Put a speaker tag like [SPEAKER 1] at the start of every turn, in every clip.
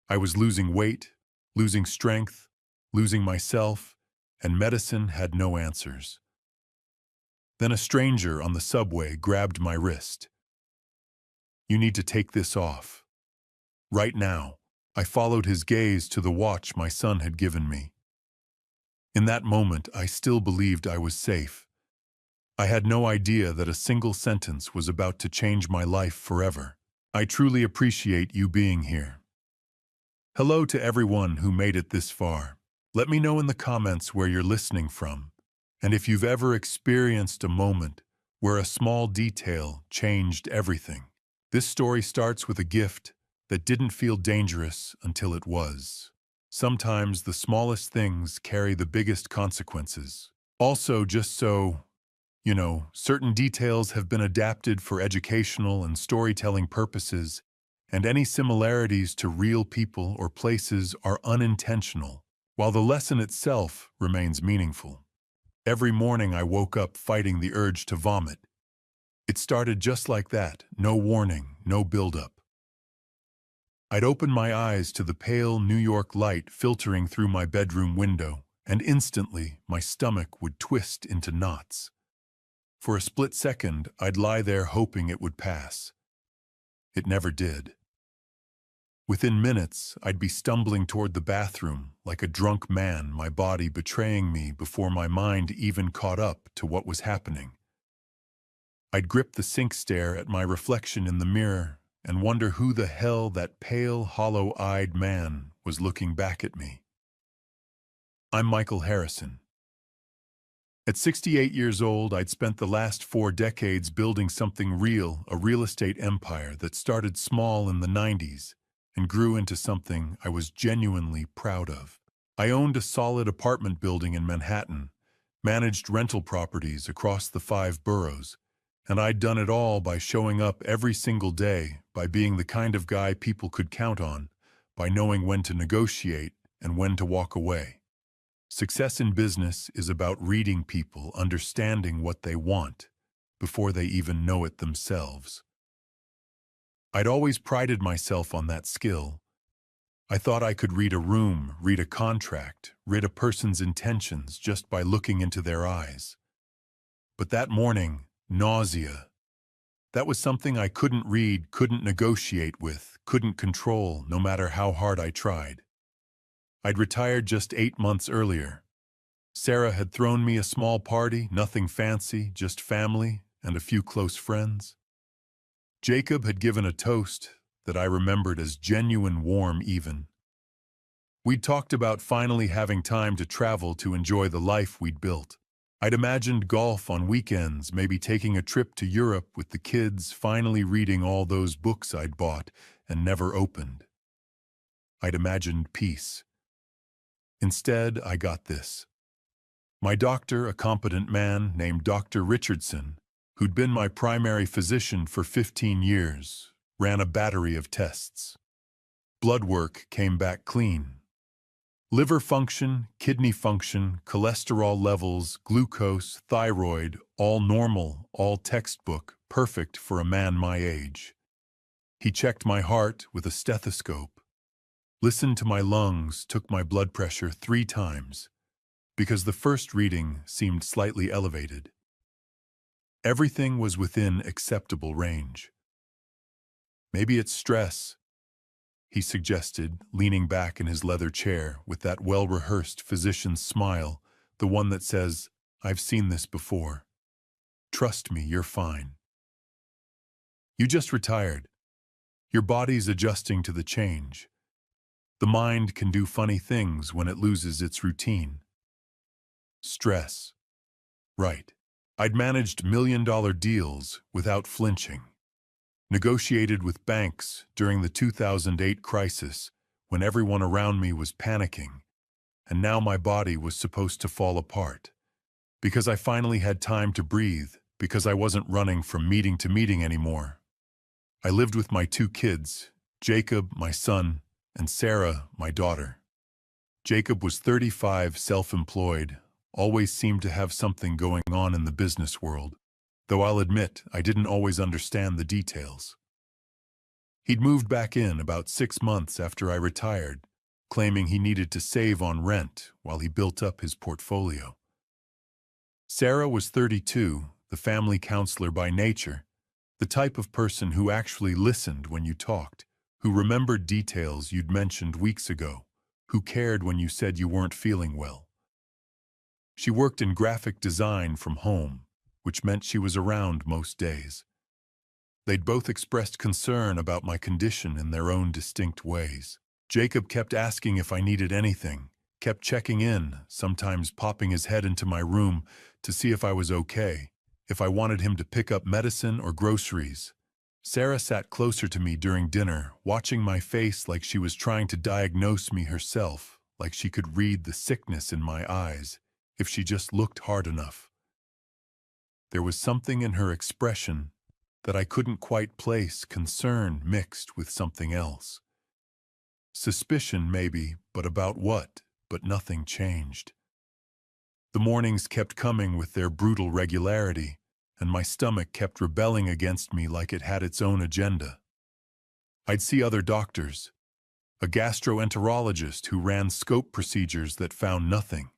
[SPEAKER 1] I was losing weight, losing strength, losing myself, and medicine had no answers. Then a stranger on the subway grabbed my wrist. "You need to take this off. Right now." I followed his gaze to the watch my son had given me. In that moment, I still believed I was safe. I had no idea that a single sentence was about to change my life forever. "I truly appreciate you being here." Hello to everyone who made it this far. Let me know in the comments where you're listening from, and if you've ever experienced a moment where a small detail changed everything. This story starts with a gift that didn't feel dangerous until it was. Sometimes the smallest things carry the biggest consequences. Also, just so certain details have been adapted for educational and storytelling purposes, and any similarities to real people or places are unintentional, while the lesson itself remains meaningful. Every morning I woke up fighting the urge to vomit. It started just like that, no warning, no build-up. I'd open my eyes to the pale New York light filtering through my bedroom window, and instantly my stomach would twist into knots. For a split second, I'd lie there hoping it would pass. It never did. Within minutes, I'd be stumbling toward the bathroom like a drunk man, my body betraying me before my mind even caught up to what was happening. I'd grip the sink, stare at my reflection in the mirror, and wonder who the hell that pale, hollow-eyed man was looking back at me. I'm Michael Harrison. At 68 years old, I'd spent the last 4 decades building something real, a real estate empire that started small in the 90s and grew into something I was genuinely proud of. I owned a solid apartment building in Manhattan, managed rental properties across the 5 boroughs, and I'd done it all by showing up every single day, by being the kind of guy people could count on, by knowing when to negotiate and when to walk away. Success in business is about reading people, understanding what they want, before they even know it themselves. I'd always prided myself on that skill. I thought I could read a room, read a contract, read a person's intentions just by looking into their eyes. But that morning, nausea. That was something I couldn't read, couldn't negotiate with, couldn't control, no matter how hard I tried. I'd retired just 8 months earlier. Sarah had thrown me a small party, nothing fancy, just family and a few close friends. Jacob had given a toast that I remembered as genuine warm even. We'd talked about finally having time to travel to enjoy the life we'd built. I'd imagined golf on weekends, maybe taking a trip to Europe with the kids, finally reading all those books I'd bought and never opened. I'd imagined peace. Instead, I got this. My doctor, a competent man named Dr. Richardson, who'd been my primary physician for 15 years, ran a battery of tests. Blood work came back clean. Liver function, kidney function, cholesterol levels, glucose, thyroid, all normal, all textbook, perfect for a man my age. He checked my heart with a stethoscope, listened to my lungs, took my blood pressure 3 times, because the first reading seemed slightly elevated. Everything was within acceptable range. "Maybe it's stress," he suggested, leaning back in his leather chair with that well-rehearsed physician's smile, the one that says, "I've seen this before. Trust me, you're fine. You just retired. Your body's adjusting to the change. The mind can do funny things when it loses its routine." Stress. Right. I'd managed million-dollar deals without flinching. Negotiated with banks during the 2008 crisis when everyone around me was panicking, and now my body was supposed to fall apart. Because I finally had time to breathe, because I wasn't running from meeting to meeting anymore. I lived with my 2 kids, Jacob, my son, and Sarah, my daughter. Jacob was 35, self-employed, always seemed to have something going on in the business world, though I'll admit I didn't always understand the details. He'd moved back in about 6 months after I retired, claiming he needed to save on rent while he built up his portfolio. Sarah was 32, the family counselor by nature, the type of person who actually listened when you talked, who remembered details you'd mentioned weeks ago, who cared when you said you weren't feeling well. She worked in graphic design from home, which meant she was around most days. They'd both expressed concern about my condition in their own distinct ways. Jacob kept asking if I needed anything, kept checking in, sometimes popping his head into my room to see if I was okay, if I wanted him to pick up medicine or groceries. Sarah sat closer to me during dinner, watching my face like she was trying to diagnose me herself, like she could read the sickness in my eyes, if she just looked hard enough. There was something in her expression that I couldn't quite place, concern mixed with something else. Suspicion, maybe, but about what? But nothing changed. The mornings kept coming with their brutal regularity, and my stomach kept rebelling against me like it had its own agenda. I'd see other doctors, a gastroenterologist who ran scope procedures that found nothing,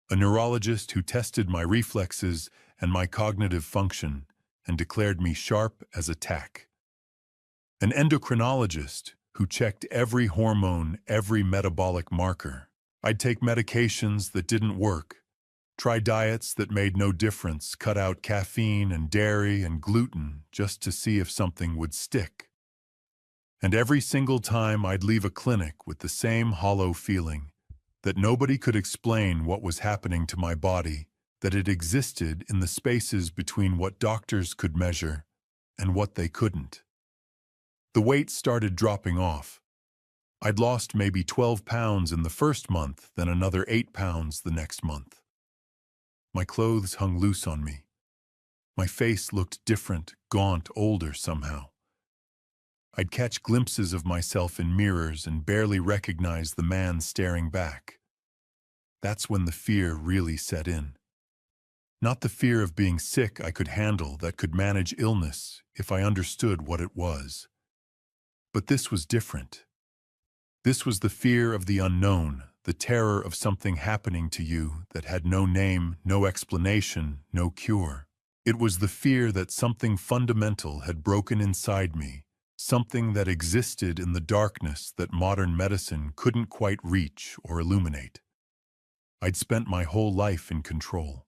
[SPEAKER 1] a neurologist who tested my reflexes and my cognitive function and declared me sharp as a tack, an endocrinologist who checked every hormone, every metabolic marker. I'd take medications that didn't work, try diets that made no difference, cut out caffeine and dairy and gluten just to see if something would stick. And every single time I'd leave a clinic with the same hollow feeling that nobody could explain what was happening to my body, that it existed in the spaces between what doctors could measure and what they couldn't. The weight started dropping off. I'd lost maybe 12 pounds in the first month, then another 8 pounds the next month. My clothes hung loose on me. My face looked different, gaunt, older somehow. I'd catch glimpses of myself in mirrors and barely recognize the man staring back. That's when the fear really set in. Not the fear of being sick I could handle, that could manage illness if I understood what it was. But this was different. This was the fear of the unknown, the terror of something happening to you that had no name, no explanation, no cure. It was the fear that something fundamental had broken inside me, something that existed in the darkness that modern medicine couldn't quite reach or illuminate. I'd spent my whole life in control.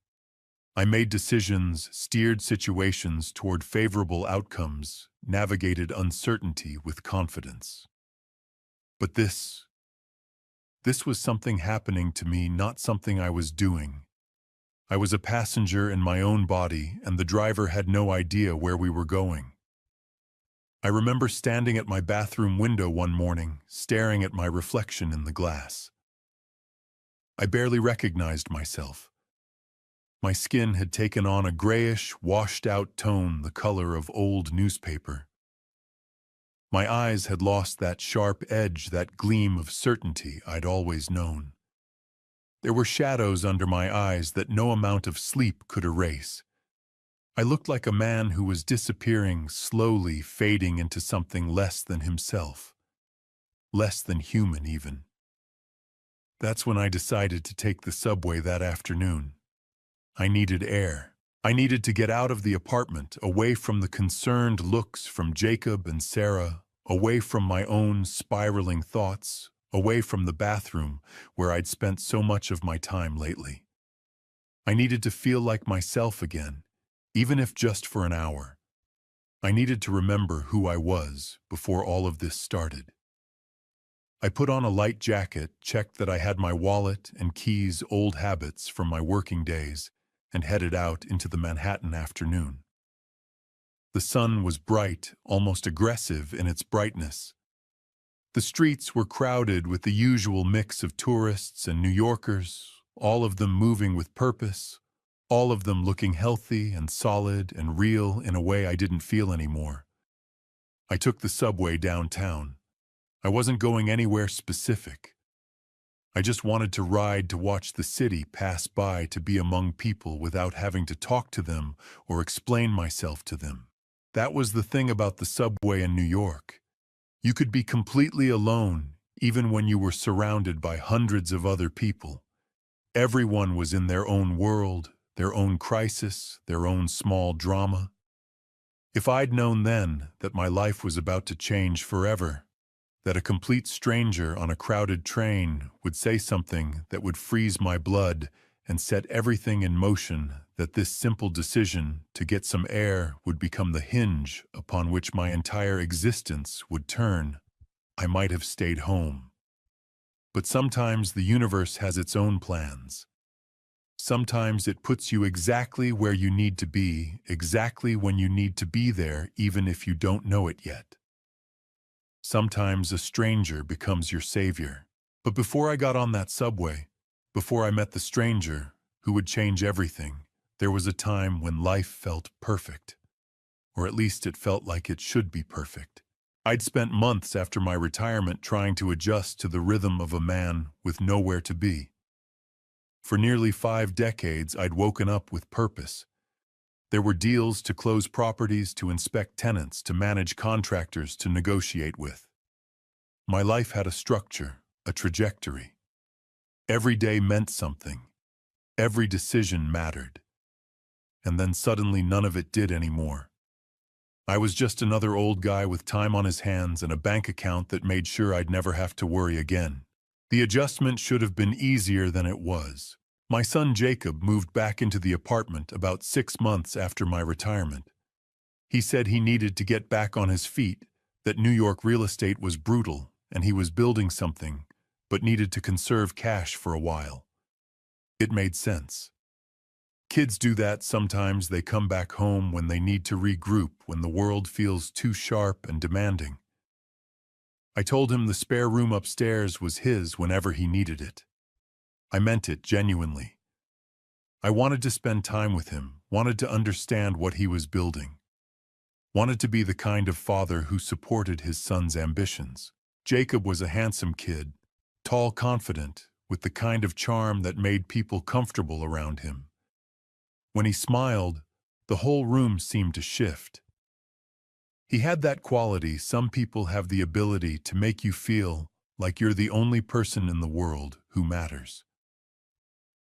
[SPEAKER 1] I made decisions, steered situations toward favorable outcomes, navigated uncertainty with confidence. But this was something happening to me, not something I was doing. I was a passenger in my own body, and the driver had no idea where we were going. I remember standing at my bathroom window one morning, staring at my reflection in the glass. I barely recognized myself. My skin had taken on a grayish, washed-out tone, the color of old newspaper. My eyes had lost that sharp edge, that gleam of certainty I'd always known. There were shadows under my eyes that no amount of sleep could erase. I looked like a man who was disappearing, slowly fading into something less than himself. Less than human, even. That's when I decided to take the subway that afternoon. I needed air. I needed to get out of the apartment, away from the concerned looks from Jacob and Sarah, away from my own spiraling thoughts, away from the bathroom where I'd spent so much of my time lately. I needed to feel like myself again, even if just for an hour. I needed to remember who I was before all of this started. I put on a light jacket, checked that I had my wallet and keys, old habits from my working days, and headed out into the Manhattan afternoon. The sun was bright, almost aggressive in its brightness. The streets were crowded with the usual mix of tourists and New Yorkers, all of them moving with purpose, all of them looking healthy and solid and real in a way I didn't feel anymore. I took the subway downtown. I wasn't going anywhere specific. I just wanted to ride, to watch the city pass by, to be among people without having to talk to them or explain myself to them. That was the thing about the subway in New York. You could be completely alone, even when you were surrounded by hundreds of other people. Everyone was in their own world, their own crisis, their own small drama. If I'd known then that my life was about to change forever, that a complete stranger on a crowded train would say something that would freeze my blood and set everything in motion, that this simple decision to get some air would become the hinge upon which my entire existence would turn, I might have stayed home. But sometimes the universe has its own plans. Sometimes it puts you exactly where you need to be, exactly when you need to be there, even if you don't know it yet. Sometimes a stranger becomes your savior. But before I got on that subway, before I met the stranger who would change everything, there was a time when life felt perfect. Or at least it felt like it should be perfect. I'd spent months after my retirement trying to adjust to the rhythm of a man with nowhere to be. For nearly 5 decades, I'd woken up with purpose. There were deals to close properties, to inspect tenants, to manage contractors, to negotiate with. My life had a structure, a trajectory. Every day meant something. Every decision mattered. And then suddenly none of it did anymore. I was just another old guy with time on his hands and a bank account that made sure I'd never have to worry again. The adjustment should have been easier than it was. My son Jacob moved back into the apartment about 6 months after my retirement. He said he needed to get back on his feet, that New York real estate was brutal, and he was building something, but needed to conserve cash for a while. It made sense. Kids do that sometimes. They come back home when they need to regroup, when the world feels too sharp and demanding. I told him the spare room upstairs was his whenever he needed it. I meant it genuinely. I wanted to spend time with him, wanted to understand what he was building. Wanted to be the kind of father who supported his son's ambitions. Jacob was a handsome kid, tall, confident, with the kind of charm that made people comfortable around him. When he smiled, the whole room seemed to shift. He had that quality some people have, the ability to make you feel like you're the only person in the world who matters.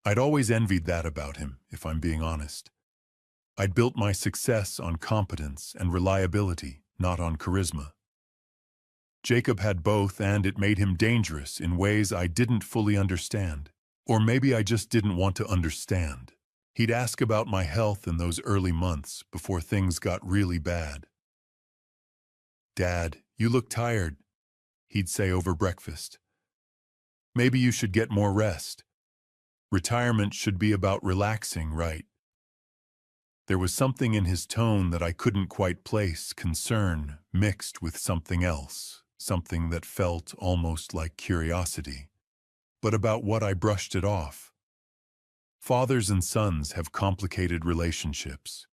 [SPEAKER 1] I'd always envied that about him, if I'm being honest. I'd built my success on competence and reliability, not on charisma. Jacob had both, and it made him dangerous in ways I didn't fully understand. Or maybe I just didn't want to understand. He'd ask about my health in those early months before things got really bad. "Dad, you look tired," he'd say over breakfast. "Maybe you should get more rest. Retirement should be about relaxing, right?" There was something in his tone that I couldn't quite place, concern mixed with something else, something that felt almost like curiosity. But about what I brushed it off. Fathers and sons have complicated relationships.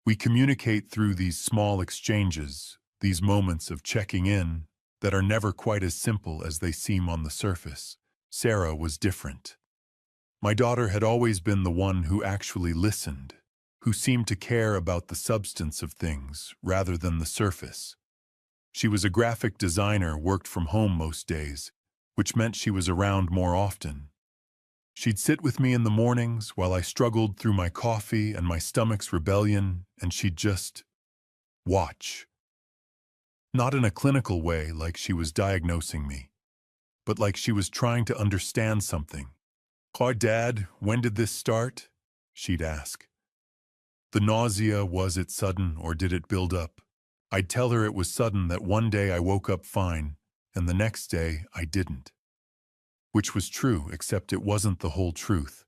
[SPEAKER 1] We communicate through these small exchanges, these moments of checking in, that are never quite as simple as they seem on the surface. Sarah was different. My daughter had always been the one who actually listened, who seemed to care about the substance of things rather than the surface. She was a graphic designer, worked from home most days, which meant she was around more often. She'd sit with me in the mornings while I struggled through my coffee and my stomach's rebellion, and she'd just watch. Not in a clinical way like she was diagnosing me, but like she was trying to understand something. "Oh, Dad, when did this start?" she'd ask. The nausea, was it sudden or did it build up? I'd tell her it was sudden, that one day I woke up fine, and the next day I didn't. Which was true, except it wasn't the whole truth.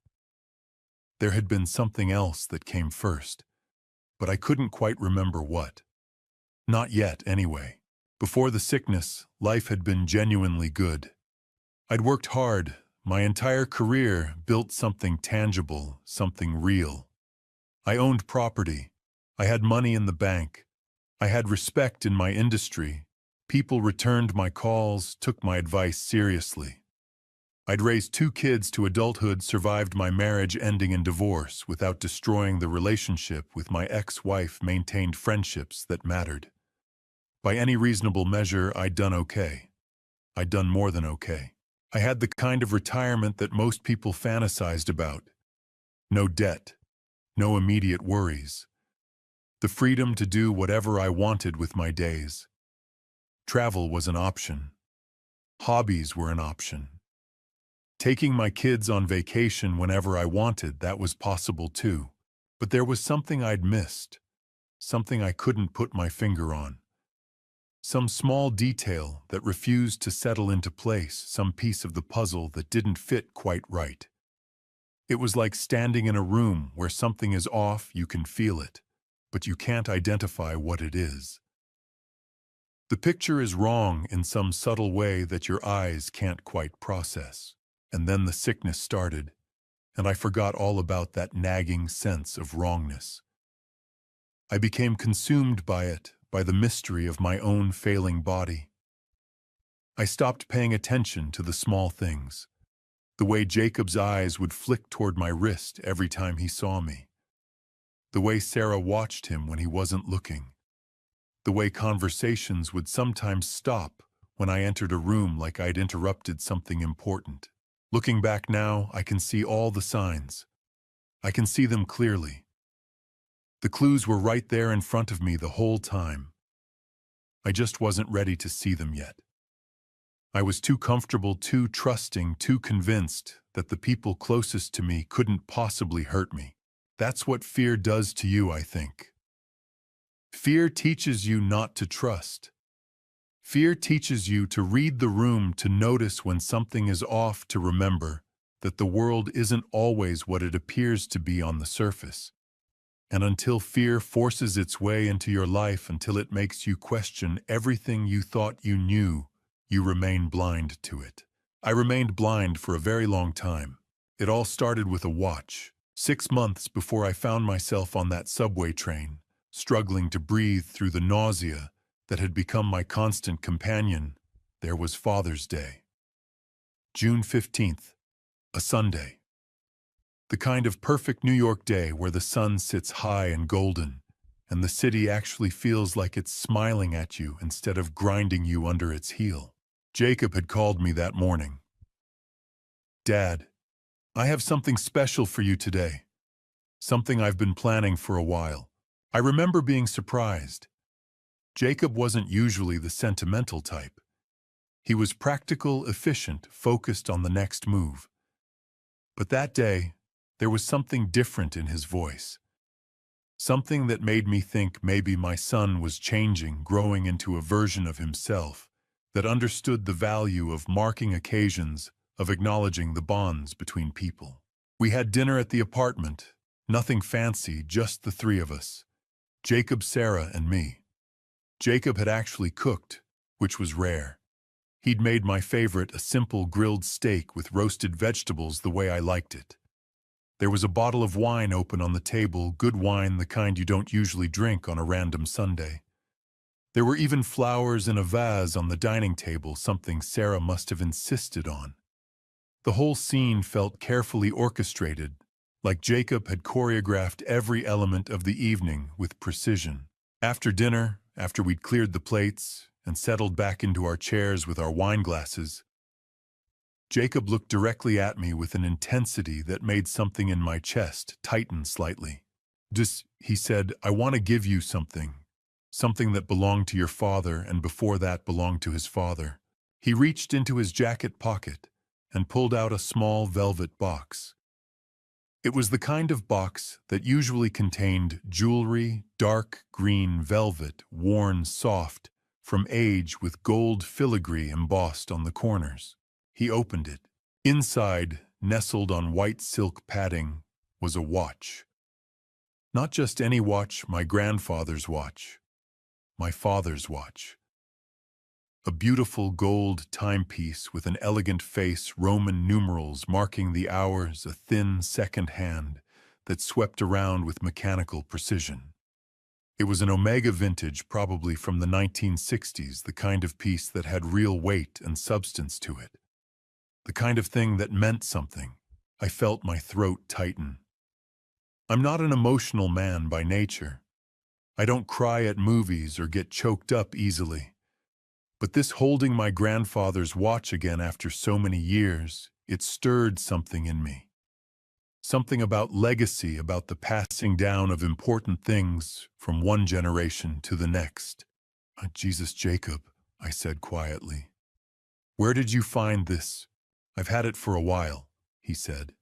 [SPEAKER 1] There had been something else that came first, but I couldn't quite remember what. Not yet, anyway. Before the sickness, life had been genuinely good. I'd worked hard, my entire career, built something tangible, something real. I owned property. I had money in the bank. I had respect in my industry. People returned my calls, took my advice seriously. I'd raised 2 kids to adulthood, survived my marriage ending in divorce without destroying the relationship with my ex-wife, maintained friendships that mattered. By any reasonable measure, I'd done okay. I'd done more than okay. I had the kind of retirement that most people fantasized about. No debt, no immediate worries. The freedom to do whatever I wanted with my days. Travel was an option. Hobbies were an option. Taking my kids on vacation whenever I wanted, that was possible too. But there was something I'd missed, something I couldn't put my finger on. Some small detail that refused to settle into place, some piece of the puzzle that didn't fit quite right. It was like standing in a room where something is off, you can feel it, but you can't identify what it is. The picture is wrong in some subtle way that your eyes can't quite process. And then the sickness started, and I forgot all about that nagging sense of wrongness. I became consumed by it, by the mystery of my own failing body. I stopped paying attention to the small things, the way Jacob's eyes would flick toward my wrist every time he saw me, the way Sarah watched him when he wasn't looking, the way conversations would sometimes stop when I entered a room like I'd interrupted something important. Looking back now, I can see all the signs. I can see them clearly. The clues were right there in front of me the whole time. I just wasn't ready to see them yet. I was too comfortable, too trusting, too convinced that the people closest to me couldn't possibly hurt me. That's what fear does to you, I think. Fear teaches you not to trust. Fear teaches you to read the room, to notice when something is off, to remember that the world isn't always what it appears to be on the surface. And until fear forces its way into your life, until it makes you question everything you thought you knew, you remain blind to it. I remained blind for a very long time. It all started with a watch. 6 months before I found myself on that subway train, struggling to breathe through the nausea that had become my constant companion, there was Father's Day. June 15th, a Sunday. The kind of perfect New York day where the sun sits high and golden, and the city actually feels like it's smiling at you instead of grinding you under its heel. Jacob had called me that morning. "Dad, I have something special for you today. Something I've been planning for a while." I remember being surprised. Jacob wasn't usually the sentimental type. He was practical, efficient, focused on the next move. But that day, there was something different in his voice. Something that made me think maybe my son was changing, growing into a version of himself that understood the value of marking occasions, of acknowledging the bonds between people. We had dinner at the apartment, nothing fancy, just the three of us, Jacob, Sarah, and me. Jacob had actually cooked, which was rare. He'd made my favorite, a simple grilled steak with roasted vegetables the way I liked it. There was a bottle of wine open on the table, good wine, the kind you don't usually drink on a random Sunday. There were even flowers in a vase on the dining table, something Sarah must have insisted on. The whole scene felt carefully orchestrated, like Jacob had choreographed every element of the evening with precision. After dinner, after we'd cleared the plates and settled back into our chairs with our wine glasses, Jacob looked directly at me with an intensity that made something in my chest tighten slightly. He said, "I want to give you something. Something that belonged to your father and before that belonged to his father." He reached into his jacket pocket and pulled out a small velvet box. It was the kind of box that usually contained jewelry, dark green velvet, worn soft from age with gold filigree embossed on the corners. He opened it. Inside, nestled on white silk padding, was a watch. Not just any watch, my grandfather's watch. My father's watch. A beautiful gold timepiece with an elegant face, Roman numerals marking the hours, a thin second hand that swept around with mechanical precision. It was an Omega vintage, probably from the 1960s, the kind of piece that had real weight and substance to it. The kind of thing that meant something. I felt my throat tighten. I'm not an emotional man by nature. I don't cry at movies or get choked up easily. But this holding my grandfather's watch again after so many years, it stirred something in me. Something about legacy, about the passing down of important things from one generation to the next. Jesus, Jacob, I said quietly. Where did you find this? I've had it for a while, he said.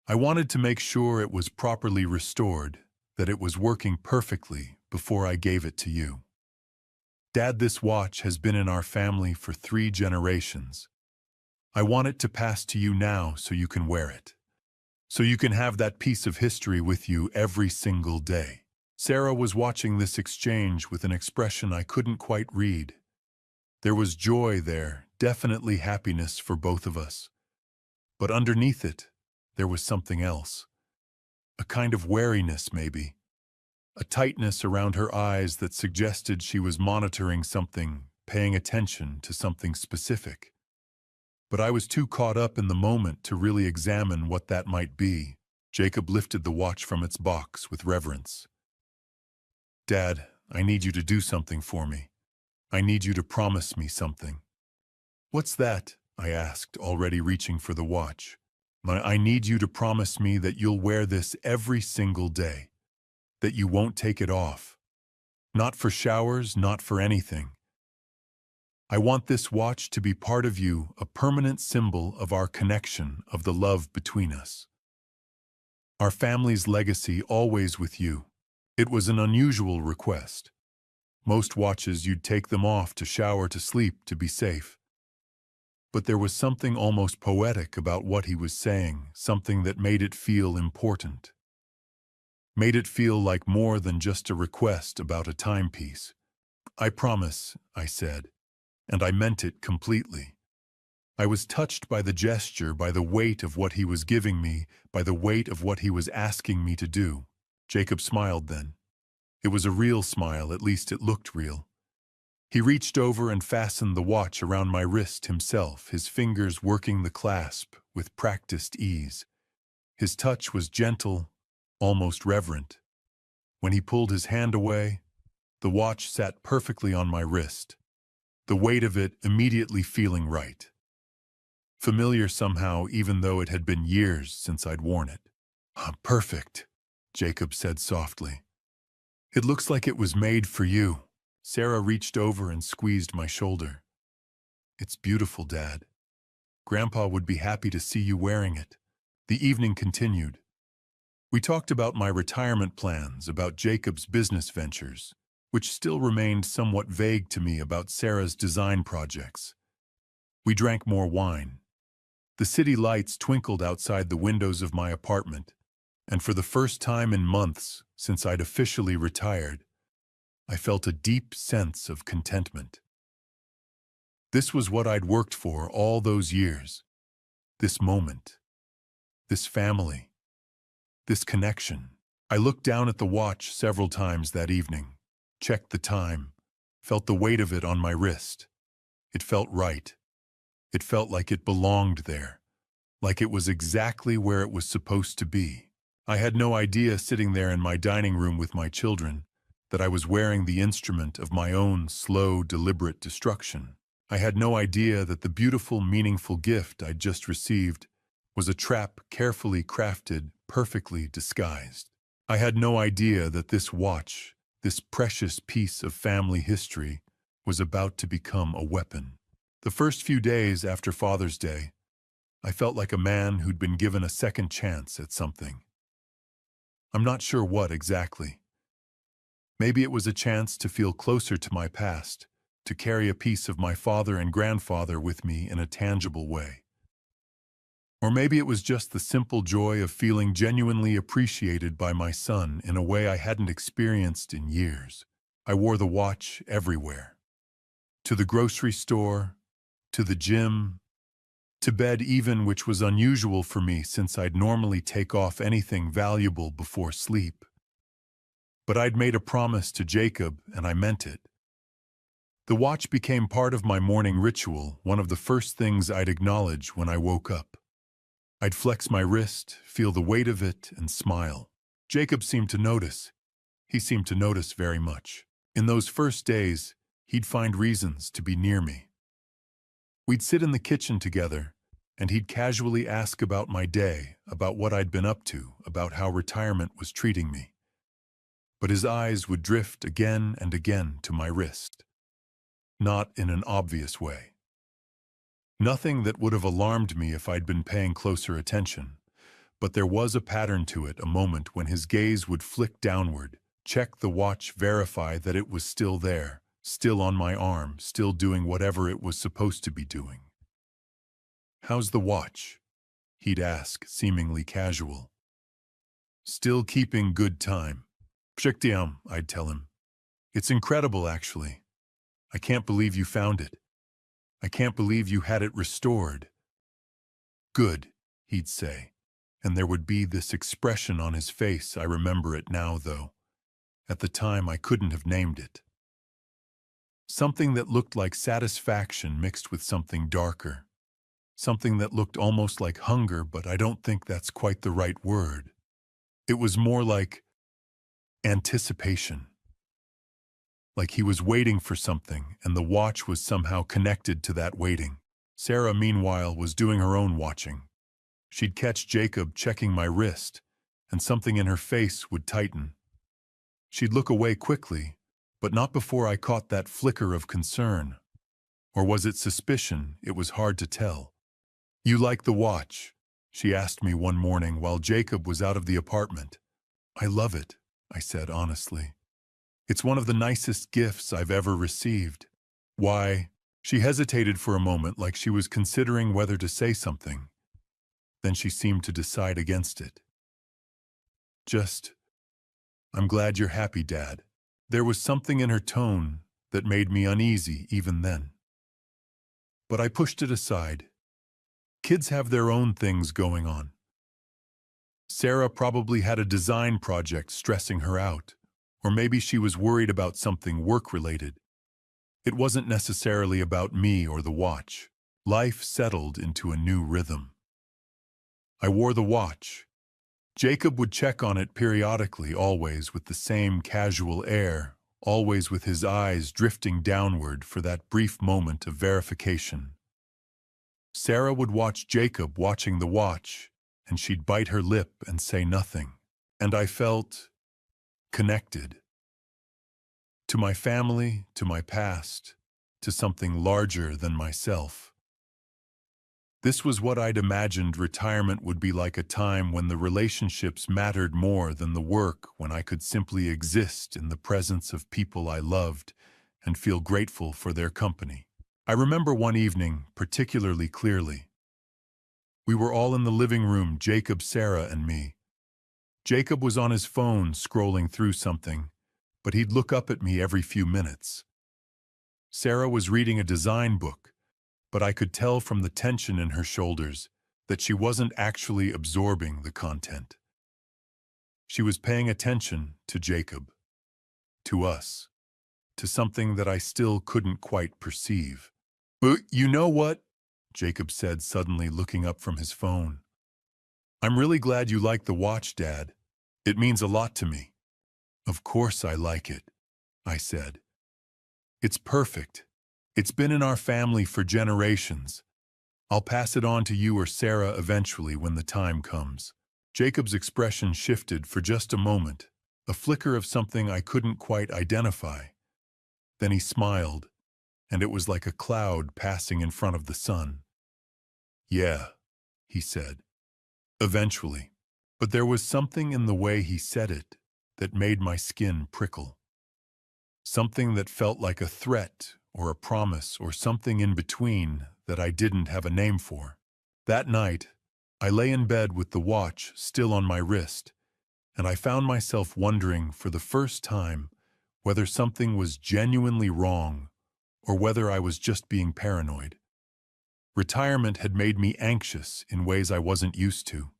[SPEAKER 1] I wanted to make sure it was properly restored, that it was working perfectly before I gave it to you. Dad, this watch has been in our family for 3 generations. I want it to pass to you now so you can wear it. So you can have that piece of history with you every single day. Sarah was watching this exchange with an expression I couldn't quite read. There was joy there, definitely happiness for both of us. But underneath it, there was something else. A kind of wariness, maybe. A tightness around her eyes that suggested she was monitoring something, paying attention to something specific. But I was too caught up in the moment to really examine what that might be. Jacob lifted the watch from its box with reverence. Dad, I need you to do something for me. I need you to promise me something. What's that? I asked, already reaching for the watch. I need you to promise me that you'll wear this every single day. That you won't take it off. Not for showers, not for anything. I want this watch to be part of you, a permanent symbol of our connection, of the love between us. Our family's legacy always with you. It was an unusual request. Most watches you'd take them off to shower, to sleep, to be safe. But there was something almost poetic about what he was saying, something that made it feel important. Made it feel like more than just a request about a timepiece. I promise, I said, and I meant it completely. I was touched by the gesture, by the weight of what he was giving me, by the weight of what he was asking me to do. Jacob smiled then. It was a real smile, at least it looked real. He reached over and fastened the watch around my wrist himself, his fingers working the clasp with practiced ease. His touch was gentle, almost reverent. When he pulled his hand away, the watch sat perfectly on my wrist, the weight of it immediately feeling right. Familiar somehow, even though it had been years since I'd worn it. Perfect, Jacob said softly. It looks like it was made for you. Sarah reached over and squeezed my shoulder. It's beautiful, Dad. Grandpa would be happy to see you wearing it. The evening continued. We talked about my retirement plans, about Jacob's business ventures, which still remained somewhat vague to me, about Sarah's design projects. We drank more wine. The city lights twinkled outside the windows of my apartment, and for the first time in months since I'd officially retired, I felt a deep sense of contentment. This was what I'd worked for all those years. This moment. This family. This connection. I looked down at the watch several times that evening, checked the time, felt the weight of it on my wrist. It felt right. It felt like it belonged there, like it was exactly where it was supposed to be. I had no idea, sitting there in my dining room with my children, that I was wearing the instrument of my own slow, deliberate destruction. I had no idea that the beautiful, meaningful gift I'd just received was a trap carefully crafted, perfectly disguised. I had no idea that this watch, this precious piece of family history, was about to become a weapon. The first few days after Father's Day, I felt like a man who'd been given a second chance at something. I'm not sure what exactly. Maybe it was a chance to feel closer to my past, to carry a piece of my father and grandfather with me in a tangible way. Or maybe it was just the simple joy of feeling genuinely appreciated by my son in a way I hadn't experienced in years. I wore the watch everywhere. To the grocery store, to the gym, to bed even, which was unusual for me since I'd normally take off anything valuable before sleep. But I'd made a promise to Jacob, and I meant it. The watch became part of my morning ritual, one of the first things I'd acknowledge when I woke up. I'd flex my wrist, feel the weight of it, and smile. Jacob seemed to notice. He seemed to notice very much. In those first days, he'd find reasons to be near me. We'd sit in the kitchen together, and he'd casually ask about my day, about what I'd been up to, about how retirement was treating me. But his eyes would drift again and again to my wrist, not in an obvious way. Nothing that would have alarmed me if I'd been paying closer attention, but there was a pattern to it, a moment when his gaze would flick downward, check the watch, verify that it was still there, still on my arm, still doing whatever it was supposed to be doing. "How's the watch?" he'd ask, seemingly casual. "Still keeping good time." "Pshiktiam," I'd tell him. "It's incredible, actually. I can't believe you found it. I can't believe you had it restored." "Good," he'd say, and there would be this expression on his face. I remember it now, though. At the time, I couldn't have named it. Something that looked like satisfaction mixed with something darker. Something that looked almost like hunger, but I don't think that's quite the right word. It was more like anticipation. Like he was waiting for something, and the watch was somehow connected to that waiting. Sarah, meanwhile, was doing her own watching. She'd catch Jacob checking my wrist, and something in her face would tighten. She'd look away quickly, but not before I caught that flicker of concern. Or was it suspicion? It was hard to tell. "You like the watch?" she asked me one morning while Jacob was out of the apartment. "I love it," I said honestly. "It's one of the nicest gifts I've ever received." "Why?" She hesitated for a moment, like she was considering whether to say something. Then she seemed to decide against it. "I'm glad you're happy, Dad." There was something in her tone that made me uneasy even then. But I pushed it aside. Kids have their own things going on. Sarah probably had a design project stressing her out, or maybe she was worried about something work-related. It wasn't necessarily about me or the watch. Life settled into a new rhythm. I wore the watch. Jacob would check on it periodically, always with the same casual air, always with his eyes drifting downward for that brief moment of verification. Sarah would watch Jacob watching the watch, and she'd bite her lip and say nothing. And I felt connected. To my family, to my past, to something larger than myself. This was what I'd imagined retirement would be like, a time when the relationships mattered more than the work, when I could simply exist in the presence of people I loved and feel grateful for their company. I remember one evening particularly clearly. We were all in the living room, Jacob, Sarah, and me. Jacob was on his phone scrolling through something, but he'd look up at me every few minutes. Sarah was reading a design book, but I could tell from the tension in her shoulders that she wasn't actually absorbing the content. She was paying attention to Jacob, to us, to something that I still couldn't quite perceive. "But you know what?" Jacob said, suddenly looking up from his phone. "I'm really glad you like the watch, Dad. It means a lot to me." "Of course I like it," I said. "It's perfect. It's been in our family for generations. I'll pass it on to you or Sarah eventually when the time comes." Jacob's expression shifted for just a moment, a flicker of something I couldn't quite identify. Then he smiled, and it was like a cloud passing in front of the sun. "Yeah," he said, "eventually." But there was something in the way he said it that made my skin prickle. Something that felt like a threat or a promise or something in between that I didn't have a name for. That night, I lay in bed with the watch still on my wrist, and I found myself wondering for the first time whether something was genuinely wrong or whether I was just being paranoid. Retirement had made me anxious in ways I wasn't used to.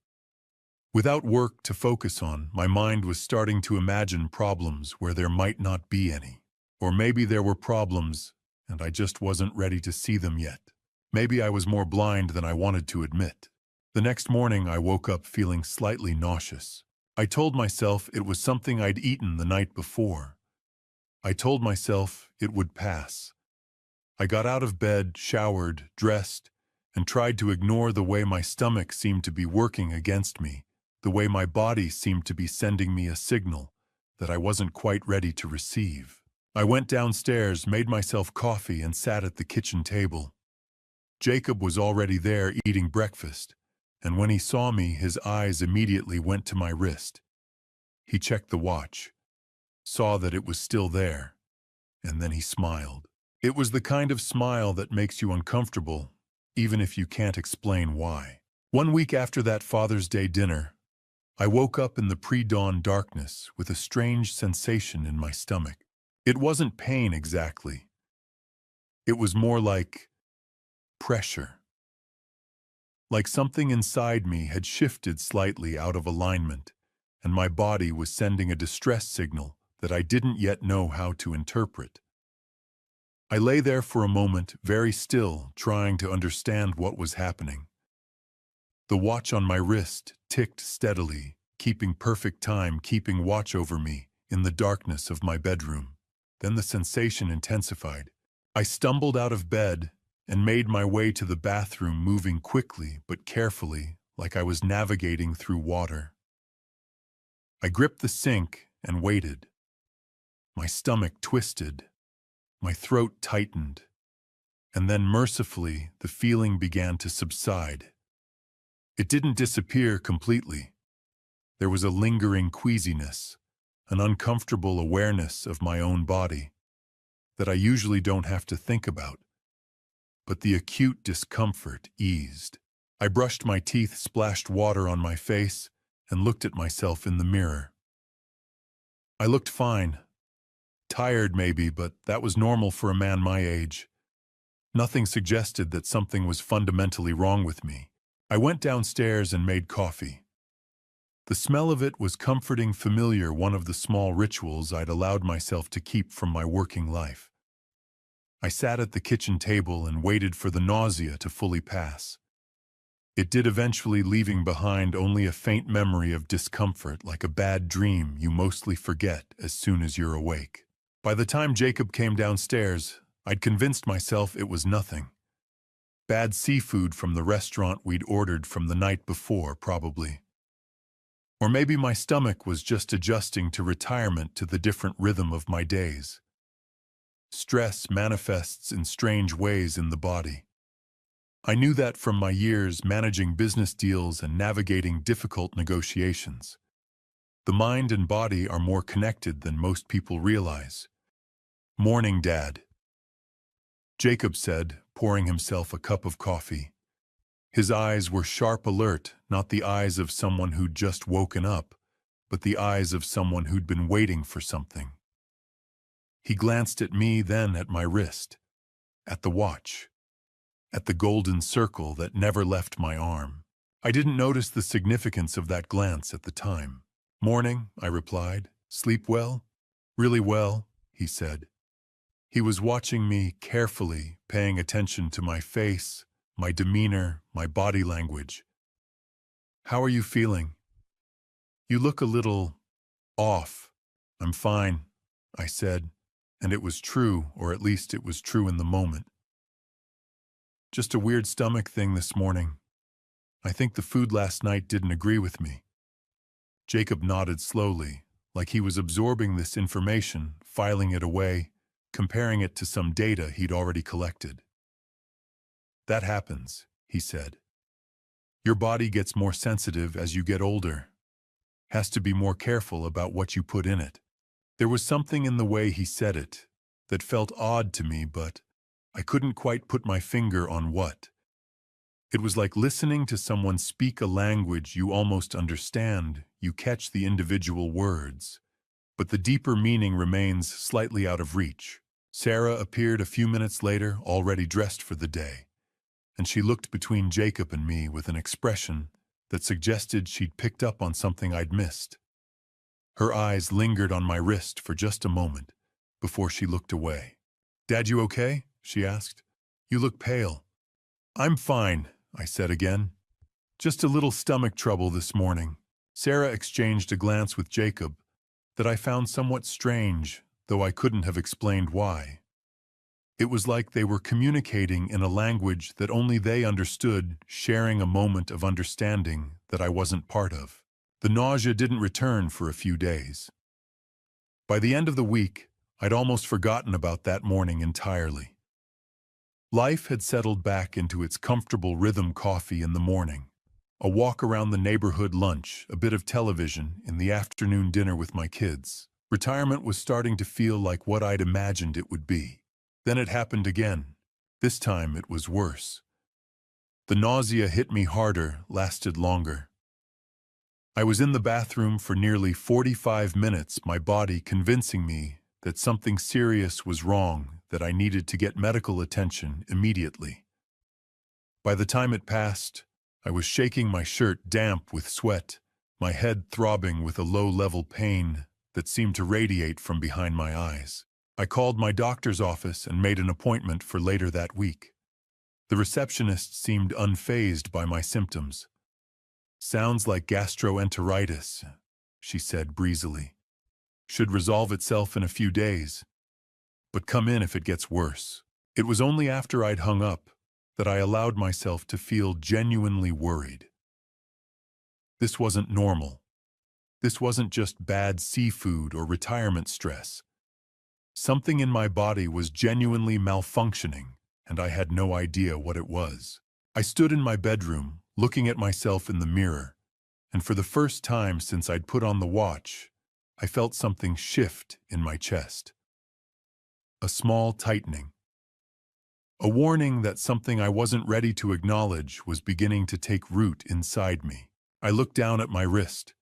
[SPEAKER 1] Without work to focus on, my mind was starting to imagine problems where there might not be any. Or maybe there were problems, and I just wasn't ready to see them yet. Maybe I was more blind than I wanted to admit. The next morning, I woke up feeling slightly nauseous. I told myself it was something I'd eaten the night before. I told myself it would pass. I got out of bed, showered, dressed, and tried to ignore the way my stomach seemed to be working against me, the way my body seemed to be sending me a signal that I wasn't quite ready to receive. I went downstairs, made myself coffee, and sat at the kitchen table. Jacob was already there eating breakfast, and when he saw me, his eyes immediately went to my wrist. He checked the watch, saw that it was still there, and then he smiled. It was the kind of smile that makes you uncomfortable, even if you can't explain why. 1 week after that Father's Day dinner, I woke up in the pre-dawn darkness with a strange sensation in my stomach. It wasn't pain exactly. It was more like pressure. Like something inside me had shifted slightly out of alignment, and my body was sending a distress signal that I didn't yet know how to interpret. I lay there for a moment, very still, trying to understand what was happening. The watch on my wrist ticked steadily, keeping perfect time, keeping watch over me in the darkness of my bedroom. Then the sensation intensified. I stumbled out of bed and made my way to the bathroom, moving quickly but carefully, like I was navigating through water. I gripped the sink and waited. My stomach twisted, my throat tightened, and then mercifully the feeling began to subside. It didn't disappear completely. There was a lingering queasiness, an uncomfortable awareness of my own body that I usually don't have to think about. But the acute discomfort eased. I brushed my teeth, splashed water on my face, and looked at myself in the mirror. I looked fine. Tired maybe, but that was normal for a man my age. Nothing suggested that something was fundamentally wrong with me. I went downstairs and made coffee. The smell of it was comforting, familiar, one of the small rituals I'd allowed myself to keep from my working life. I sat at the kitchen table and waited for the nausea to fully pass. It did eventually, leaving behind only a faint memory of discomfort, like a bad dream you mostly forget as soon as you're awake. By the time Jacob came downstairs, I'd convinced myself it was nothing. Bad seafood from the restaurant we'd ordered from the night before, probably. Or maybe my stomach was just adjusting to retirement, to the different rhythm of my days. Stress manifests in strange ways in the body. I knew that from my years managing business deals and navigating difficult negotiations. The mind and body are more connected than most people realize. "Morning, Dad," Jacob said, pouring himself a cup of coffee. His eyes were sharp, alert, not the eyes of someone who'd just woken up, but the eyes of someone who'd been waiting for something. He glanced at me, then at my wrist, at the watch, at the golden circle that never left my arm. I didn't notice the significance of that glance at the time. "Morning," I replied. "Sleep well?" "Really well," he said. He was watching me carefully, paying attention to my face, my demeanor, my body language. "How are you feeling? You look a little off." "I'm fine," I said, and it was true, or at least it was true in the moment. "Just a weird stomach thing this morning. I think the food last night didn't agree with me." Jacob nodded slowly, like he was absorbing this information, filing it away, comparing it to some data he'd already collected. "That happens," he said. "Your body gets more sensitive as you get older. Has to be more careful about what you put in it." There was something in the way he said it that felt odd to me, but I couldn't quite put my finger on what. It was like listening to someone speak a language you almost understand. You catch the individual words, but the deeper meaning remains slightly out of reach. Sarah appeared a few minutes later, already dressed for the day, and she looked between Jacob and me with an expression that suggested she'd picked up on something I'd missed. Her eyes lingered on my wrist for just a moment before she looked away. "Dad, you okay?" she asked. "You look pale." "I'm fine," I said again. "Just a little stomach trouble this morning." Sarah exchanged a glance with Jacob that I found somewhat strange, though I couldn't have explained why. It was like they were communicating in a language that only they understood, sharing a moment of understanding that I wasn't part of. The nausea didn't return for a few days. By the end of the week, I'd almost forgotten about that morning entirely. Life had settled back into its comfortable rhythm: coffee in the morning, a walk around the neighborhood lunch, a bit of television, in the afternoon dinner with my kids. Retirement was starting to feel like what I'd imagined it would be. Then it happened again. This time it was worse. The nausea hit me harder, lasted longer. I was in the bathroom for nearly 45 minutes, my body convincing me that something serious was wrong, that I needed to get medical attention immediately. By the time it passed, I was shaking, my shirt damp with sweat, my head throbbing with a low-level pain that seemed to radiate from behind my eyes. I called my doctor's office and made an appointment for later that week. The receptionist seemed unfazed by my symptoms. "Sounds like gastroenteritis," she said breezily. "Should resolve itself in a few days, but come in if it gets worse." It was only after I'd hung up that I allowed myself to feel genuinely worried. This wasn't normal. This wasn't just bad seafood or retirement stress. Something in my body was genuinely malfunctioning, and I had no idea what it was. I stood in my bedroom, looking at myself in the mirror, and for the first time since I'd put on the watch, I felt something shift in my chest. A small tightening. A warning that something I wasn't ready to acknowledge was beginning to take root inside me. I looked down at my wrist,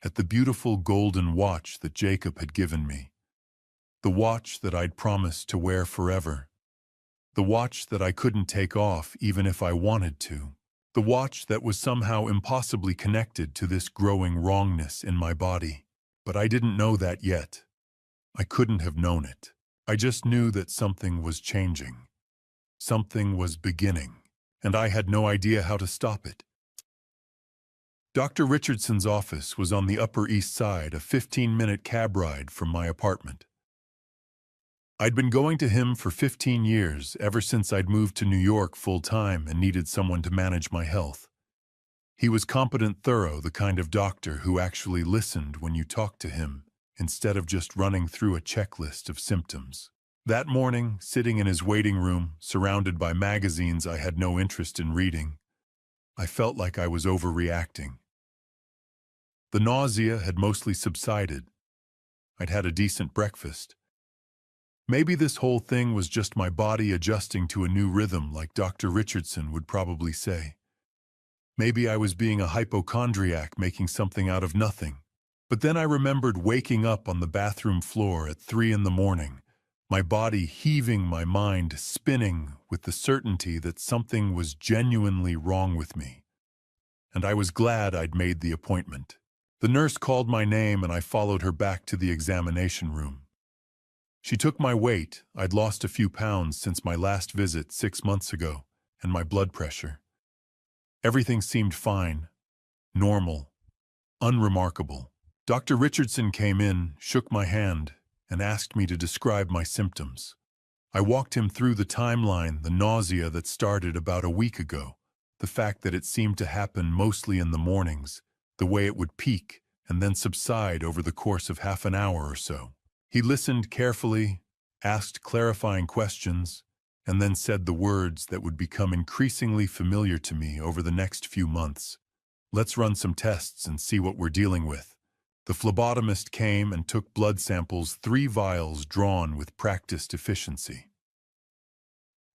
[SPEAKER 1] at the beautiful golden watch that Jacob had given me. The watch that I'd promised to wear forever. The watch that I couldn't take off even if I wanted to. The watch that was somehow impossibly connected to this growing wrongness in my body. But I didn't know that yet. I couldn't have known it. I just knew that something was changing. Something was beginning, and I had no idea how to stop it. Dr. Richardson's office was on the Upper East Side, a 15-minute cab ride from my apartment. I'd been going to him for 15 years, ever since I'd moved to New York full-time and needed someone to manage my health. He was competent, thorough, the kind of doctor who actually listened when you talked to him, instead of just running through a checklist of symptoms. That morning, sitting in his waiting room, surrounded by magazines I had no interest in reading, I felt like I was overreacting. The nausea had mostly subsided. I'd had a decent breakfast. Maybe this whole thing was just my body adjusting to a new rhythm, like Dr. Richardson would probably say. Maybe I was being a hypochondriac, making something out of nothing. But then I remembered waking up on the bathroom floor at 3 in the morning, my body heaving, my mind spinning with the certainty that something was genuinely wrong with me. And I was glad I'd made the appointment. The nurse called my name and I followed her back to the examination room. She took my weight. I'd lost a few pounds since my last visit 6 months ago, and my blood pressure. Everything seemed fine, normal, unremarkable. Dr. Richardson came in, shook my hand, and asked me to describe my symptoms. I walked him through the timeline, the nausea that started about a week ago, the fact that it seemed to happen mostly in the mornings, the way it would peak and then subside over the course of half an hour or so. He listened carefully, asked clarifying questions, and then said the words that would become increasingly familiar to me over the next few months. "Let's run some tests and see what we're dealing with." The phlebotomist came and took blood samples, 3 vials drawn with practiced efficiency.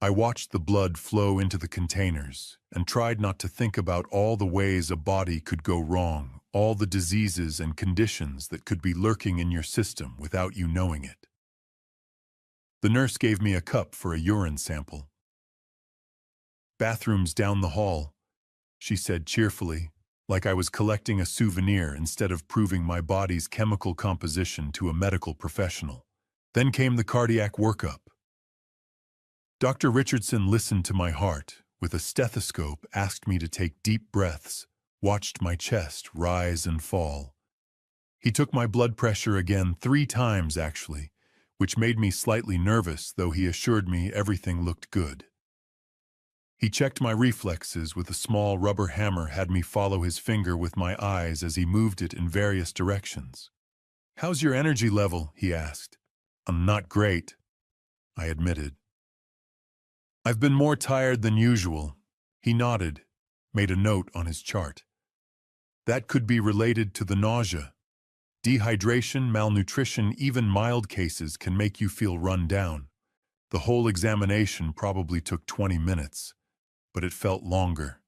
[SPEAKER 1] I watched the blood flow into the containers and tried not to think about all the ways a body could go wrong, all the diseases and conditions that could be lurking in your system without you knowing it. The nurse gave me a cup for a urine sample. "Bathroom's down the hall," she said cheerfully, like I was collecting a souvenir instead of proving my body's chemical composition to a medical professional. Then came the cardiac workup. Dr. Richardson listened to my heart, with a stethoscope, asked me to take deep breaths, watched my chest rise and fall. He took my blood pressure again 3 times, actually, which made me slightly nervous, though he assured me everything looked good. He checked my reflexes with a small rubber hammer, had me follow his finger with my eyes as he moved it in various directions. "How's your energy level?" he asked. Not great," I admitted. "I've been more tired than usual." He nodded, made a note on his chart. "That could be related to the nausea. Dehydration, malnutrition, even mild cases can make you feel run down. The whole examination probably took 20 minutes, but it felt longer.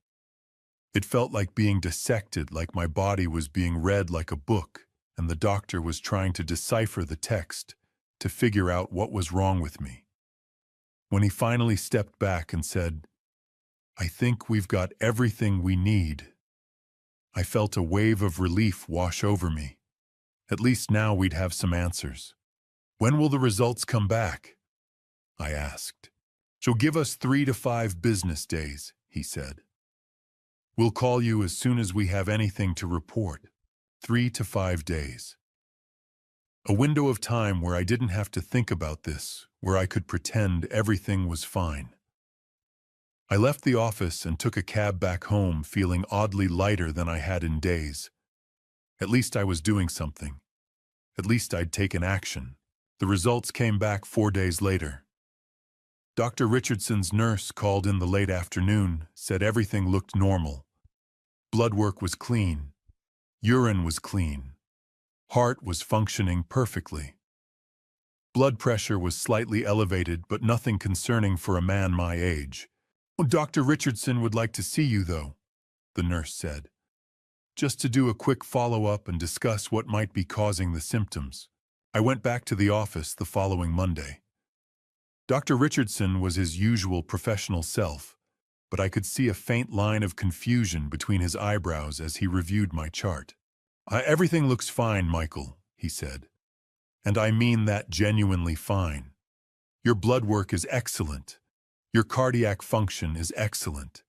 [SPEAKER 1] It felt like being dissected, like my body was being read like a book, and the doctor was trying to decipher the text to figure out what was wrong with me. When he finally stepped back and said, "I think we've got everything we need," I felt a wave of relief wash over me. At least now we'd have some answers. "When will the results come back?" I asked. "She'll give us 3 to 5 business days," he said. "We'll call you as soon as we have anything to report." 3 to 5 days. A window of time where I didn't have to think about this, where I could pretend everything was fine. I left the office and took a cab back home, feeling oddly lighter than I had in days. At least I was doing something. At least I'd taken action. The results came back 4 days later. Dr. Richardson's nurse called in the late afternoon, said everything looked normal. Blood work was clean. Urine was clean. Heart was functioning perfectly. Blood pressure was slightly elevated, but nothing concerning for a man my age. "Dr. Richardson would like to see you, though," the nurse said. "Just to do a quick follow-up and discuss what might be causing the symptoms." I went back to the office the following Monday. Dr. Richardson was his usual professional self, but I could see a faint line of confusion between his eyebrows as he reviewed my chart. "Everything looks fine, Michael," he said. "And I mean that genuinely fine. Your blood work is excellent. Your cardiac function is excellent.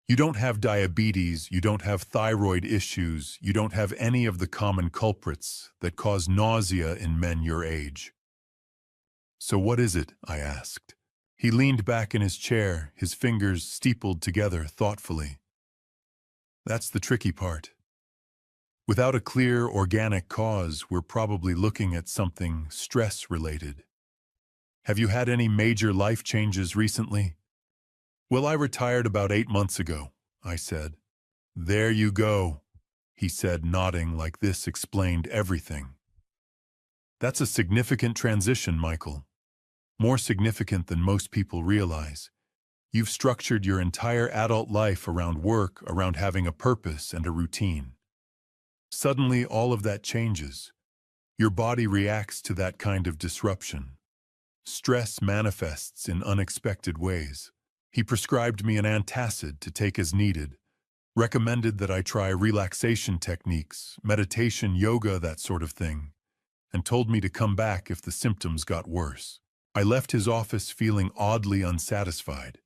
[SPEAKER 1] You don't have diabetes, you don't have thyroid issues, you don't have any of the common culprits that cause nausea in men your age." "So what is it?" I asked. He leaned back in his chair, his fingers steepled together thoughtfully. "That's the tricky part. Without a clear, organic cause, we're probably looking at something stress-related." "Have you had any major life changes recently?" "Well, I retired about 8 months ago," I said. "There you go," he said, nodding like this explained everything. "That's a significant transition, Michael. More significant than most people realize. You've structured your entire adult life around work, around having a purpose and a routine. Suddenly, all of that changes. Your body reacts to that kind of disruption. Stress manifests in unexpected ways. He prescribed me an antacid to take as needed, recommended that I try relaxation techniques, meditation, yoga, that sort of thing, and told me to come back if the symptoms got worse. I left his office feeling oddly unsatisfied.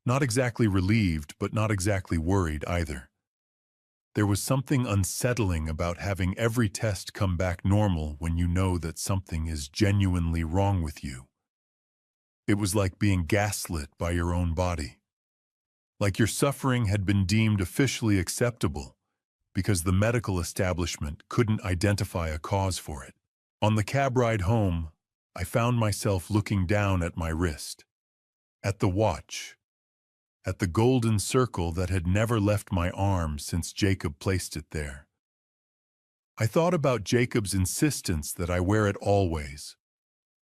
[SPEAKER 1] Not exactly relieved, but not exactly worried either. There was something unsettling about having every test come back normal when you know that something is genuinely wrong with you. It was like being gaslit by your own body. Like your suffering had been deemed officially acceptable because the medical establishment couldn't identify a cause for it. On the cab ride home, I found myself looking down at my wrist, at the watch, at the golden circle that had never left my arm since Jacob placed it there. I thought about Jacob's insistence that I wear it always.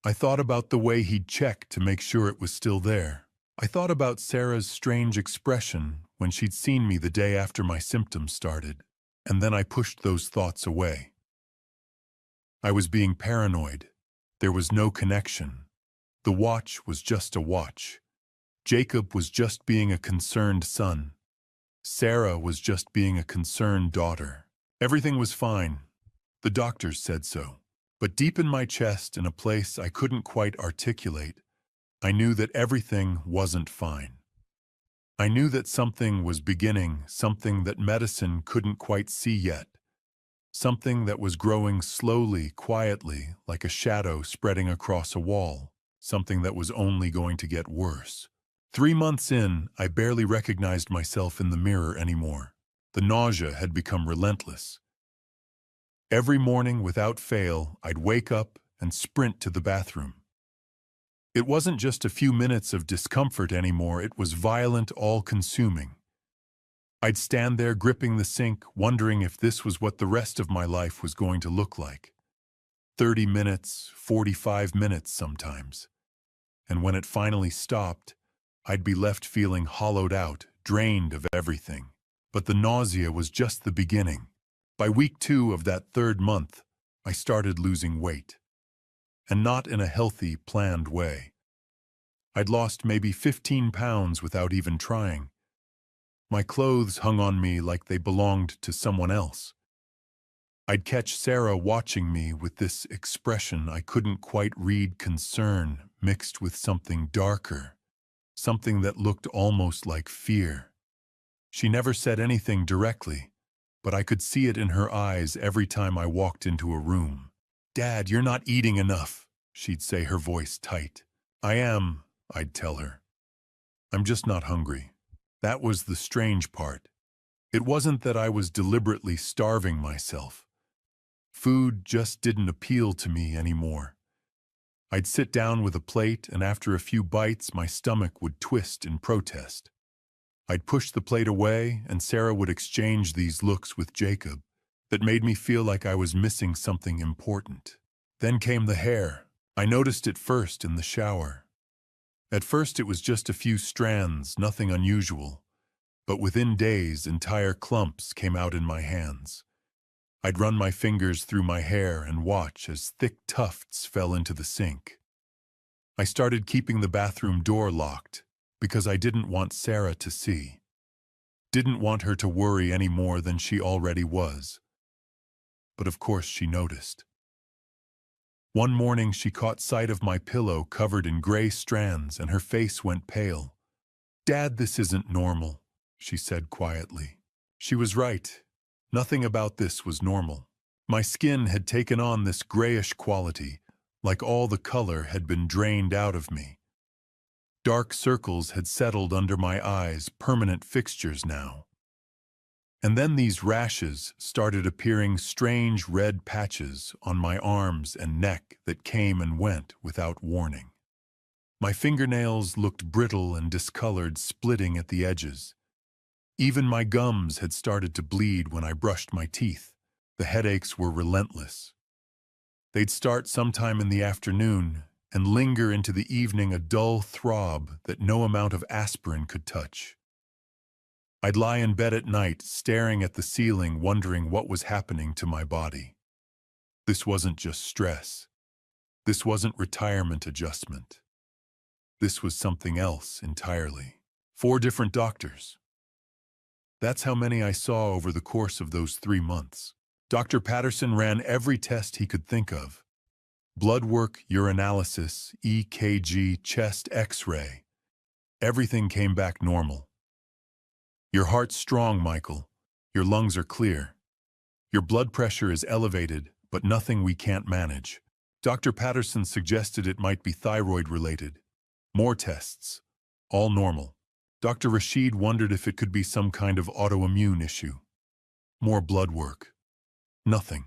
[SPEAKER 1] I thought about the way he'd check to make sure it was still there. I thought about Sarah's strange expression when she'd seen me the day after my symptoms started, and then I pushed those thoughts away. I was being paranoid. There was no connection. The watch was just a watch. Jacob was just being a concerned son. Sarah was just being a concerned daughter. Everything was fine. The doctors said so. But deep in my chest, in a place I couldn't quite articulate, I knew that everything wasn't fine. I knew that something was beginning, something that medicine couldn't quite see yet, something that was growing slowly, quietly, like a shadow spreading across a wall, something that was only going to get worse. 3 months in, I barely recognized myself in the mirror anymore. The nausea had become relentless. Every morning, without fail, I'd wake up and sprint to the bathroom. It wasn't just a few minutes of discomfort anymore, it was violent, all-consuming. I'd stand there gripping the sink, wondering if this was what the rest of my life was going to look like. 30 minutes, 45 minutes sometimes. And when it finally stopped, I'd be left feeling hollowed out, drained of everything. But the nausea was just the beginning. By week 2 of that 3rd month, I started losing weight. And not in a healthy, planned way. I'd lost maybe 15 pounds without even trying. My clothes hung on me like they belonged to someone else. I'd catch Sarah watching me with this expression I couldn't quite read, concern mixed with something darker, something that looked almost like fear. She never said anything directly, but I could see it in her eyes every time I walked into a room. "Dad, you're not eating enough," she'd say, her voice tight. "I am," I'd tell her. "I'm just not hungry." That was the strange part. It wasn't that I was deliberately starving myself. Food just didn't appeal to me anymore. I'd sit down with a plate, and after a few bites, my stomach would twist in protest. I'd push the plate away, and Sarah would exchange these looks with Jacob that made me feel like I was missing something important. Then came the hair. I noticed it first in the shower. At first it was just a few strands, nothing unusual. But within days, entire clumps came out in my hands. I'd run my fingers through my hair and watch as thick tufts fell into the sink. I started keeping the bathroom door locked because I didn't want Sarah to see. Didn't want her to worry any more than she already was. But of course she noticed. One morning she caught sight of my pillow covered in gray strands and her face went pale. "Dad, this isn't normal," she said quietly. She was right. Nothing about this was normal. My skin had taken on this grayish quality, like all the color had been drained out of me. Dark circles had settled under my eyes, permanent fixtures now. And then these rashes started appearing, strange red patches on my arms and neck that came and went without warning. My fingernails looked brittle and discolored, splitting at the edges. Even my gums had started to bleed when I brushed my teeth. The headaches were relentless. They'd start sometime in the afternoon and linger into the evening, a dull throb that no amount of aspirin could touch. I'd lie in bed at night, staring at the ceiling, wondering what was happening to my body. This wasn't just stress. This wasn't retirement adjustment. This was something else entirely. 4 different doctors. That's how many I saw over the course of those 3 months. Dr. Patterson ran every test he could think of. Blood work, urinalysis, EKG, chest X-ray. Everything came back normal. "Your heart's strong, Michael. Your lungs are clear. Your blood pressure is elevated, but nothing we can't manage." Dr. Patterson suggested it might be thyroid-related. More tests. All normal. Dr. Rashid wondered if it could be some kind of autoimmune issue. More blood work. Nothing.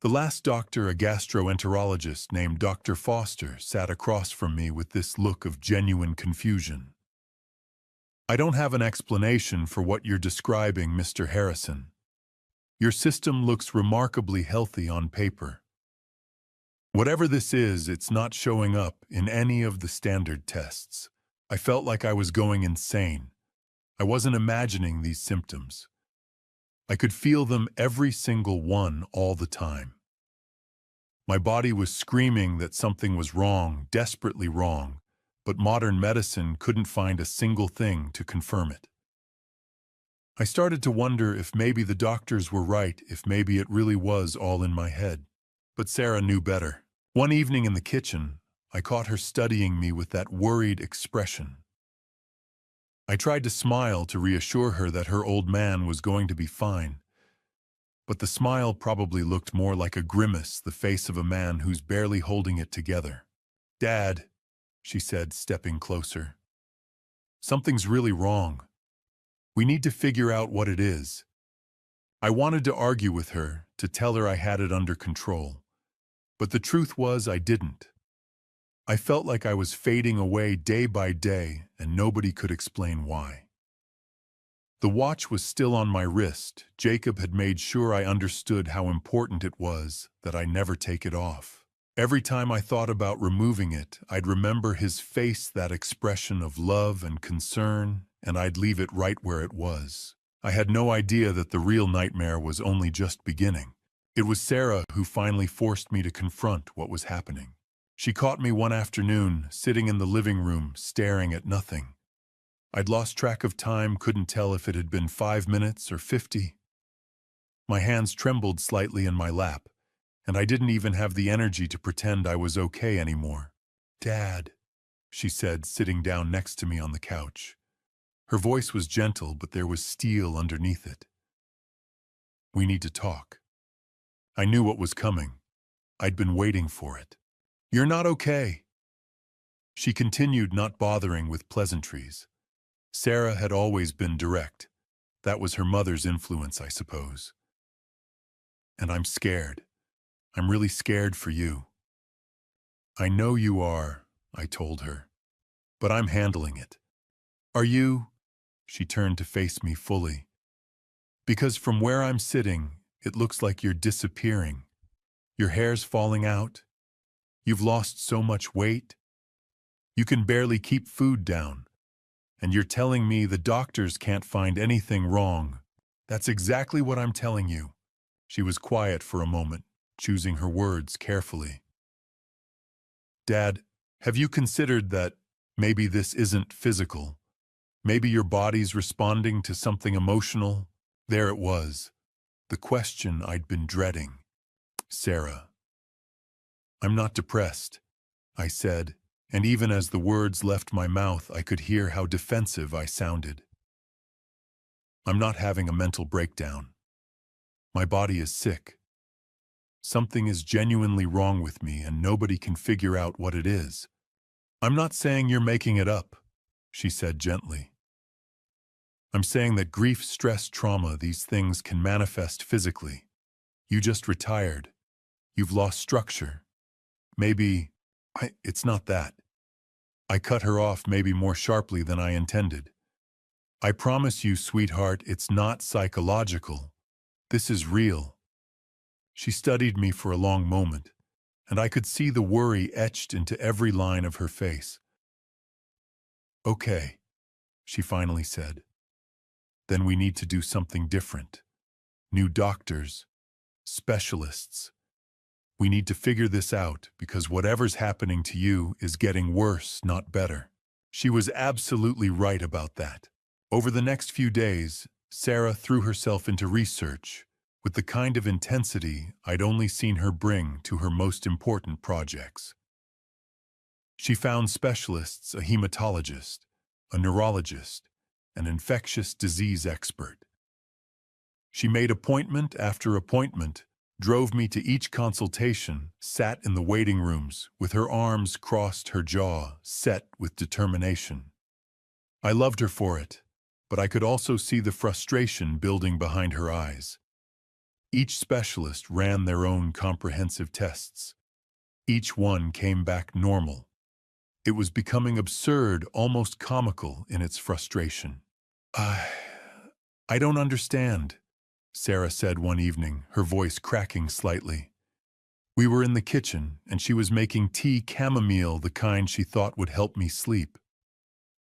[SPEAKER 1] The last doctor, a gastroenterologist named Dr. Foster, sat across from me with this look of genuine confusion. "I don't have an explanation for what you're describing, Mr. Harrison. Your system looks remarkably healthy on paper. Whatever this is, it's not showing up in any of the standard tests." I felt like I was going insane. I wasn't imagining these symptoms. I could feel them, every single one, all the time. My body was screaming that something was wrong, desperately wrong, but modern medicine couldn't find a single thing to confirm it. I started to wonder if maybe the doctors were right, if maybe it really was all in my head. But Sarah knew better. One evening in the kitchen, I caught her studying me with that worried expression. I tried to smile to reassure her that her old man was going to be fine, but the smile probably looked more like a grimace, the face of a man who's barely holding it together. "Dad," she said, stepping closer. "Something's really wrong. We need to figure out what it is." I wanted to argue with her, to tell her I had it under control. But the truth was I didn't. I felt like I was fading away day by day, and nobody could explain why. The watch was still on my wrist. Jacob had made sure I understood how important it was that I never take it off. Every time I thought about removing it, I'd remember his face, that expression of love and concern, and I'd leave it right where it was. I had no idea that the real nightmare was only just beginning. It was Sarah who finally forced me to confront what was happening. She caught me one afternoon, sitting in the living room, staring at nothing. I'd lost track of time, couldn't tell if it had been 5 minutes or 50. My hands trembled slightly in my lap, and I didn't even have the energy to pretend I was okay anymore. "Dad," she said, sitting down next to me on the couch. Her voice was gentle, but there was steel underneath it. "We need to talk." I knew what was coming. I'd been waiting for it. "You're not okay." She continued, not bothering with pleasantries. Sarah had always been direct. That was her mother's influence, I suppose. "And I'm scared. I'm really scared for you." "I know you are," I told her, "but I'm handling it." "Are you?" She turned to face me fully. "Because from where I'm sitting, it looks like you're disappearing. Your hair's falling out. You've lost so much weight. You can barely keep food down. And you're telling me the doctors can't find anything wrong." "That's exactly what I'm telling you." She was quiet for a moment, choosing her words carefully. "Dad, have you considered that maybe this isn't physical? Maybe your body's responding to something emotional?" There it was, the question I'd been dreading. "Sarah." "I'm not depressed," I said, and even as the words left my mouth, I could hear how defensive I sounded. "I'm not having a mental breakdown. My body is sick. Something is genuinely wrong with me, and nobody can figure out what it is." "I'm not saying you're making it up," she said gently. "I'm saying that grief, stress, trauma, these things can manifest physically. You just retired. You've lost structure. Maybe it's not that." I cut her off, maybe more sharply than I intended. "I promise you, sweetheart, it's not psychological. This is real." She studied me for a long moment, and I could see the worry etched into every line of her face. "Okay," she finally said. "Then we need to do something different. New doctors, specialists. We need to figure this out, because whatever's happening to you is getting worse, not better." She was absolutely right about that. Over the next few days, Sarah threw herself into research with the kind of intensity I'd only seen her bring to her most important projects. She found specialists, a hematologist, a neurologist, an infectious disease expert. She made appointment after appointment, drove me to each consultation, sat in the waiting rooms with her arms crossed, her jaw set with determination. I loved her for it, but I could also see the frustration building behind her eyes. Each specialist ran their own comprehensive tests. Each one came back normal. It was becoming absurd, almost comical in its frustration. I don't understand," Sarah said one evening, her voice cracking slightly. We were in the kitchen, and she was making tea, chamomile, the kind she thought would help me sleep.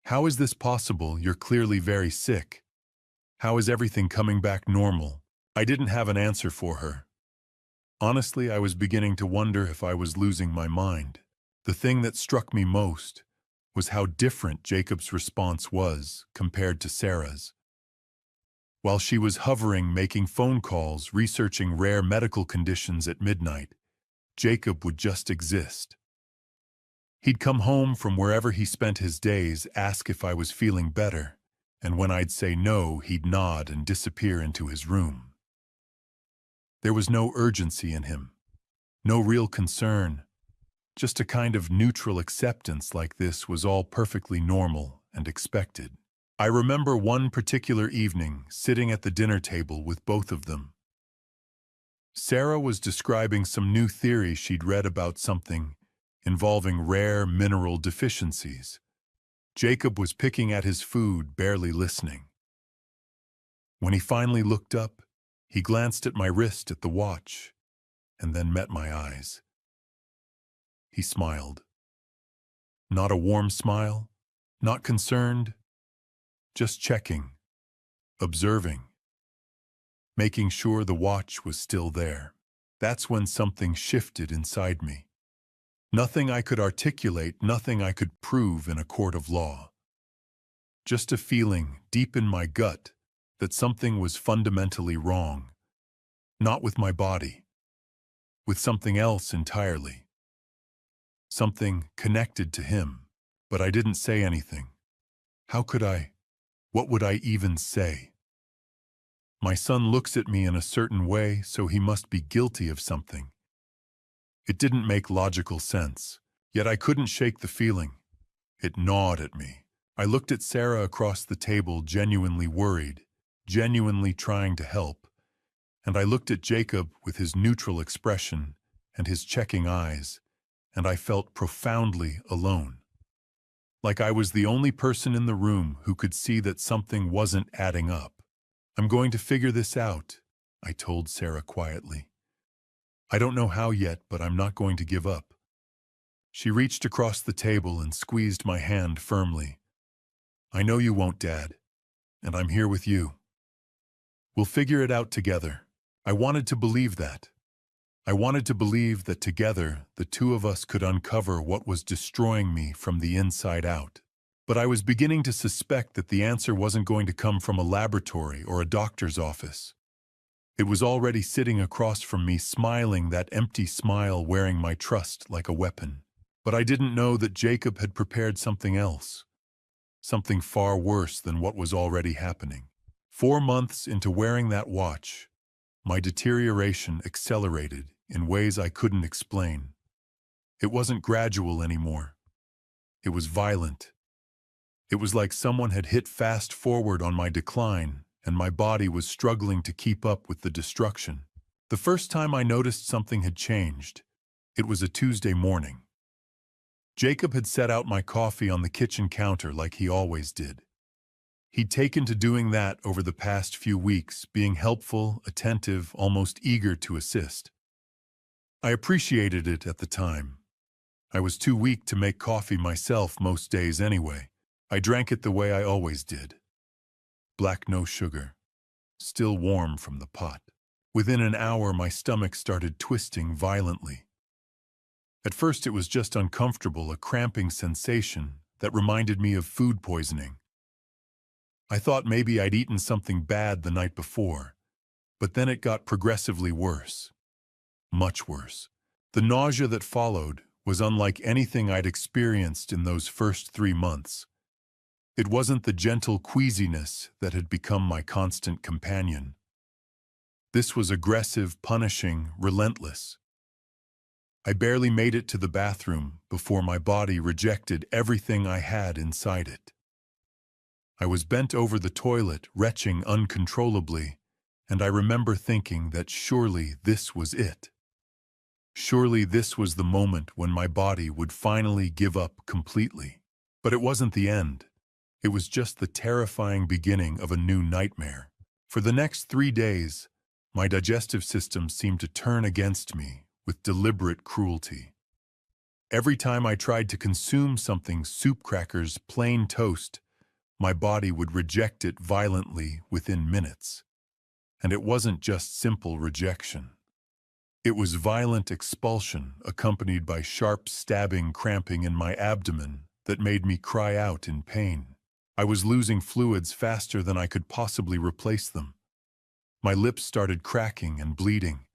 [SPEAKER 1] "How is this possible? You're clearly very sick. How is everything coming back normal?" I didn't have an answer for her. Honestly, I was beginning to wonder if I was losing my mind. The thing that struck me most was how different Jacob's response was compared to Sarah's. While she was hovering, making phone calls, researching rare medical conditions at midnight, Jacob would just exist. He'd come home from wherever he spent his days, ask if I was feeling better, and when I'd say no, he'd nod and disappear into his room. There was no urgency in him, no real concern, just a kind of neutral acceptance like this was all perfectly normal and expected. I remember one particular evening sitting at the dinner table with both of them. Sarah was describing some new theory she'd read about something involving rare mineral deficiencies. Jacob was picking at his food, barely listening. When he finally looked up, he glanced at my wrist at the watch and then met my eyes. He smiled. Not a warm smile, not concerned, just checking, observing, making sure the watch was still there. That's when something shifted inside me. Nothing I could articulate, nothing I could prove in a court of law. Just a feeling deep in my gut that something was fundamentally wrong. Not with my body, with something else entirely. Something connected to him, but I didn't say anything. How could I? What would I even say? My son looks at me in a certain way, so he must be guilty of something. It didn't make logical sense, yet I couldn't shake the feeling. It gnawed at me. I looked at Sarah across the table, genuinely worried, genuinely trying to help, and I looked at Jacob with his neutral expression and his checking eyes, and I felt profoundly alone. Like I was the only person in the room who could see that something wasn't adding up. I'm going to figure this out, I told Sarah quietly. I don't know how yet, but I'm not going to give up. She reached across the table and squeezed my hand firmly. I know you won't, Dad, and I'm here with you. We'll figure it out together. I wanted to believe that. I wanted to believe that together the two of us could uncover what was destroying me from the inside out. But I was beginning to suspect that the answer wasn't going to come from a laboratory or a doctor's office. It was already sitting across from me, smiling that empty smile, wearing my trust like a weapon. But I didn't know that Jacob had prepared something else, something far worse than what was already happening. 4 months into wearing that watch, my deterioration accelerated in ways I couldn't explain. It wasn't gradual anymore. It was violent. It was like someone had hit fast forward on my decline, and my body was struggling to keep up with the destruction. The first time I noticed something had changed, it was a Tuesday morning. Jacob had set out my coffee on the kitchen counter like he always did. He'd taken to doing that over the past few weeks, being helpful, attentive, almost eager to assist. I appreciated it at the time. I was too weak to make coffee myself most days anyway. I drank it the way I always did. Black, no sugar. Still warm from the pot. Within an hour, my stomach started twisting violently. At first, it was just uncomfortable, a cramping sensation that reminded me of food poisoning. I thought maybe I'd eaten something bad the night before, but then it got progressively worse. Much worse. The nausea that followed was unlike anything I'd experienced in those first 3 months. It wasn't the gentle queasiness that had become my constant companion. This was aggressive, punishing, relentless. I barely made it to the bathroom before my body rejected everything I had inside it. I was bent over the toilet, retching uncontrollably, and I remember thinking that surely this was it. Surely this was the moment when my body would finally give up completely. But it wasn't the end. It was just the terrifying beginning of a new nightmare. For the next 3 days, my digestive system seemed to turn against me with deliberate cruelty. Every time I tried to consume something, soup, crackers, plain toast, my body would reject it violently within minutes. And it wasn't just simple rejection. It was violent expulsion accompanied by sharp stabbing cramping in my abdomen that made me cry out in pain. I was losing fluids faster than I could possibly replace them. My lips started cracking and bleeding.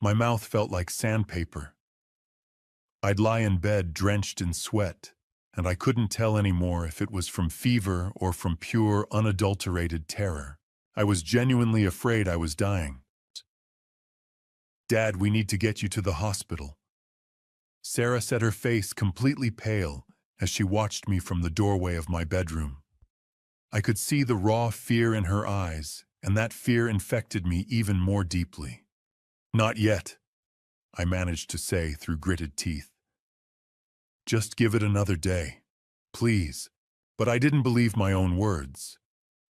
[SPEAKER 1] My mouth felt like sandpaper. I'd lie in bed drenched in sweat, and I couldn't tell anymore if it was from fever or from pure, unadulterated terror. I was genuinely afraid I was dying. "Dad, we need to get you to the hospital." Sarah said, her face completely pale as she watched me from the doorway of my bedroom. I could see the raw fear in her eyes, and that fear infected me even more deeply. "Not yet," I managed to say through gritted teeth. "Just give it another day, please." But I didn't believe my own words.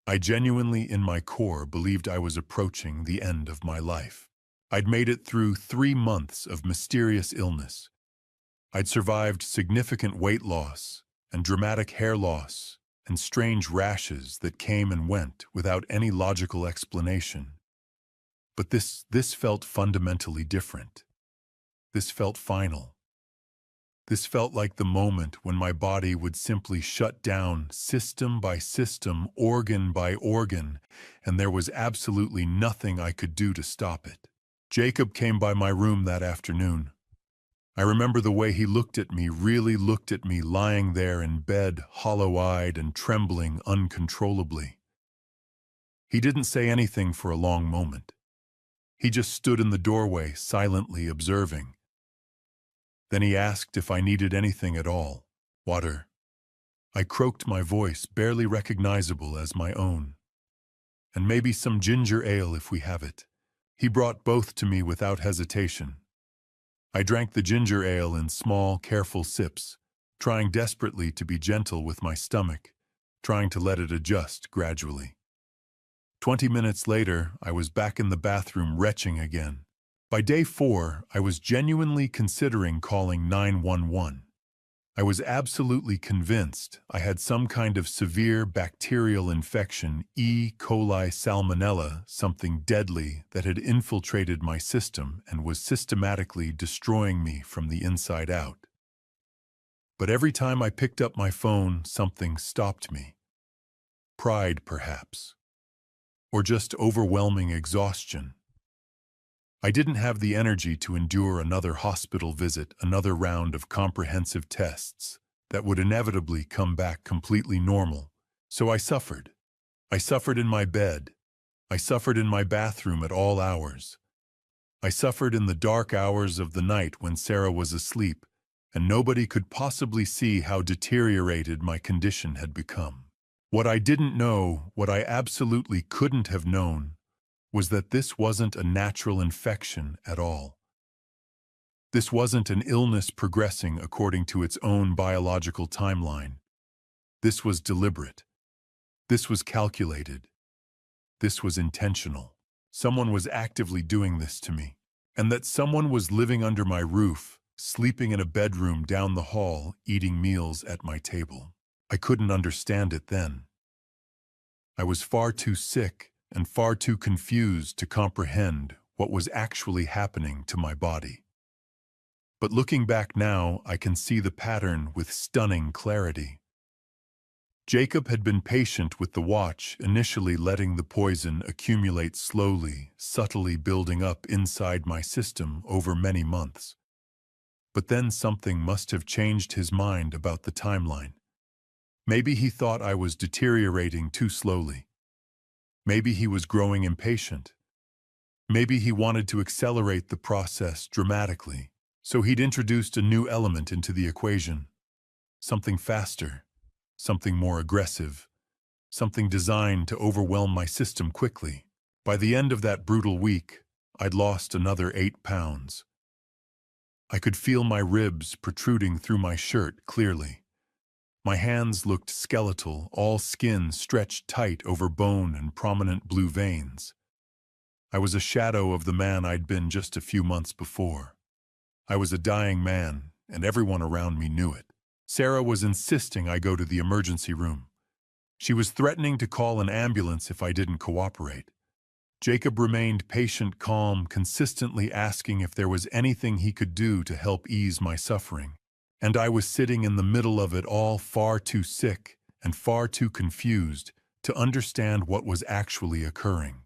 [SPEAKER 1] I genuinely, in my core, believed I was approaching the end of my life. I'd made it through 3 months of mysterious illness. I'd survived significant weight loss and dramatic hair loss and strange rashes that came and went without any logical explanation. But this felt fundamentally different. This felt final. This felt like the moment when my body would simply shut down system by system, organ by organ, and there was absolutely nothing I could do to stop it. Jacob came by my room that afternoon. I remember the way he looked at me, really looked at me, lying there in bed, hollow-eyed and trembling uncontrollably. He didn't say anything for a long moment. He just stood in the doorway, silently observing. Then he asked if I needed anything at all. "Water." I croaked, my voice barely recognizable as my own. "And maybe some ginger ale if we have it." He brought both to me without hesitation. I drank the ginger ale in small, careful sips, trying desperately to be gentle with my stomach, trying to let it adjust gradually. 20 minutes later, I was back in the bathroom retching again. By day 4, I was genuinely considering calling 911. I was absolutely convinced I had some kind of severe bacterial infection, E. coli salmonella, something deadly that had infiltrated my system and was systematically destroying me from the inside out. But every time I picked up my phone, something stopped me. Pride, perhaps. Or just overwhelming exhaustion. I didn't have the energy to endure another hospital visit, another round of comprehensive tests that would inevitably come back completely normal. So I suffered. I suffered in my bed. I suffered in my bathroom at all hours. I suffered in the dark hours of the night when Sarah was asleep, and nobody could possibly see how deteriorated my condition had become. What I didn't know, what I absolutely couldn't have known, was that this wasn't a natural infection at all. This wasn't an illness progressing according to its own biological timeline. This was deliberate. This was calculated. This was intentional. Someone was actively doing this to me. And that someone was living under my roof, sleeping in a bedroom down the hall, eating meals at my table. I couldn't understand it then. I was far too sick and far too confused to comprehend what was actually happening to my body. But looking back now, I can see the pattern with stunning clarity. Jacob had been patient with the watch, initially letting the poison accumulate slowly, subtly building up inside my system over many months. But then something must have changed his mind about the timeline. Maybe he thought I was deteriorating too slowly. Maybe he was growing impatient. Maybe he wanted to accelerate the process dramatically, so he'd introduced a new element into the equation. Something faster, something more aggressive, something designed to overwhelm my system quickly. By the end of that brutal week, I'd lost another 8 pounds. I could feel my ribs protruding through my shirt clearly. My hands looked skeletal, all skin stretched tight over bone and prominent blue veins. I was a shadow of the man I'd been just a few months before. I was a dying man, and everyone around me knew it. Sarah was insisting I go to the emergency room. She was threatening to call an ambulance if I didn't cooperate. Jacob remained patient, calm, consistently asking if there was anything he could do to help ease my suffering. And I was sitting in the middle of it all, far too sick and far too confused to understand what was actually occurring.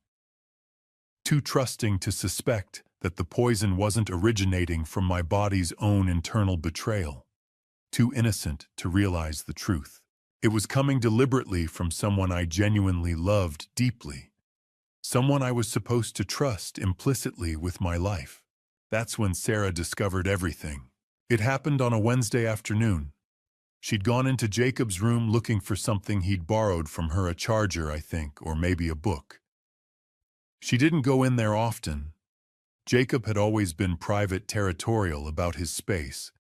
[SPEAKER 1] Too trusting to suspect that the poison wasn't originating from my body's own internal betrayal. too innocent to realize the truth. It was coming deliberately from someone I genuinely loved deeply, someone I was supposed to trust implicitly with my life. That's when Sarah discovered everything. It happened on a Wednesday afternoon. She'd gone into Jacob's room looking for something he'd borrowed from her, a charger, I think, or maybe a book. She didn't go in there often. Jacob had always been private, territorial about his space,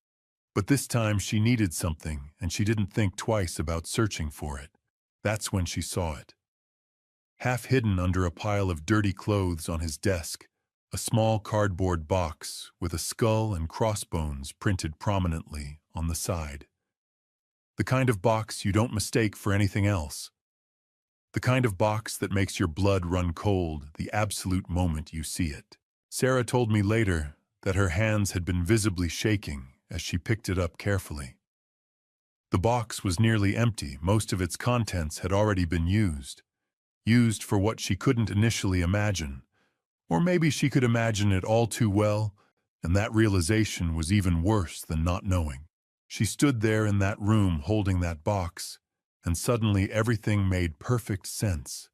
[SPEAKER 1] but this time she needed something, and she didn't think twice about searching for it. That's when she saw it. Half hidden under a pile of dirty clothes on his desk, a small cardboard box with a skull and crossbones printed prominently on the side. The kind of box you don't mistake for anything else. The kind of box that makes your blood run cold the absolute moment you see it. Sarah told me later that her hands had been visibly shaking as she picked it up carefully. The box was nearly empty. Most of its contents had already been used for what she couldn't initially imagine. Or maybe she could imagine it all too well, and that realization was even worse than not knowing. She stood there in that room holding that box, and suddenly everything made perfect sense.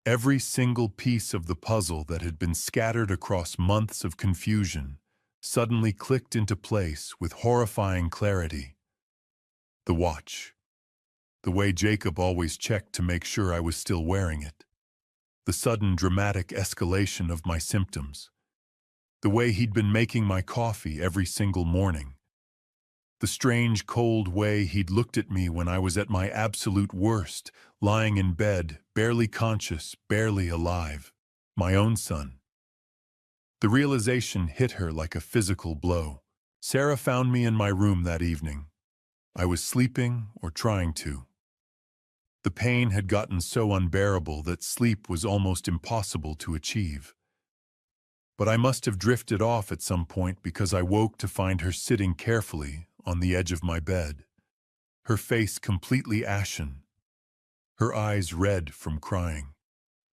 [SPEAKER 1] Every single piece of the puzzle that had been scattered across months of confusion suddenly clicked into place with horrifying clarity. The watch. The way Jacob always checked to make sure I was still wearing it. The sudden dramatic escalation of my symptoms. The way he'd been making my coffee every single morning. The strange, cold way he'd looked at me when I was at my absolute worst, lying in bed, barely conscious, barely alive. My own son. The realization hit her like a physical blow. Sarah found me in my room that evening. I was sleeping or trying to. The pain had gotten so unbearable that sleep was almost impossible to achieve. But I must have drifted off at some point because I woke to find her sitting carefully on the edge of my bed, her face completely ashen, her eyes red from crying.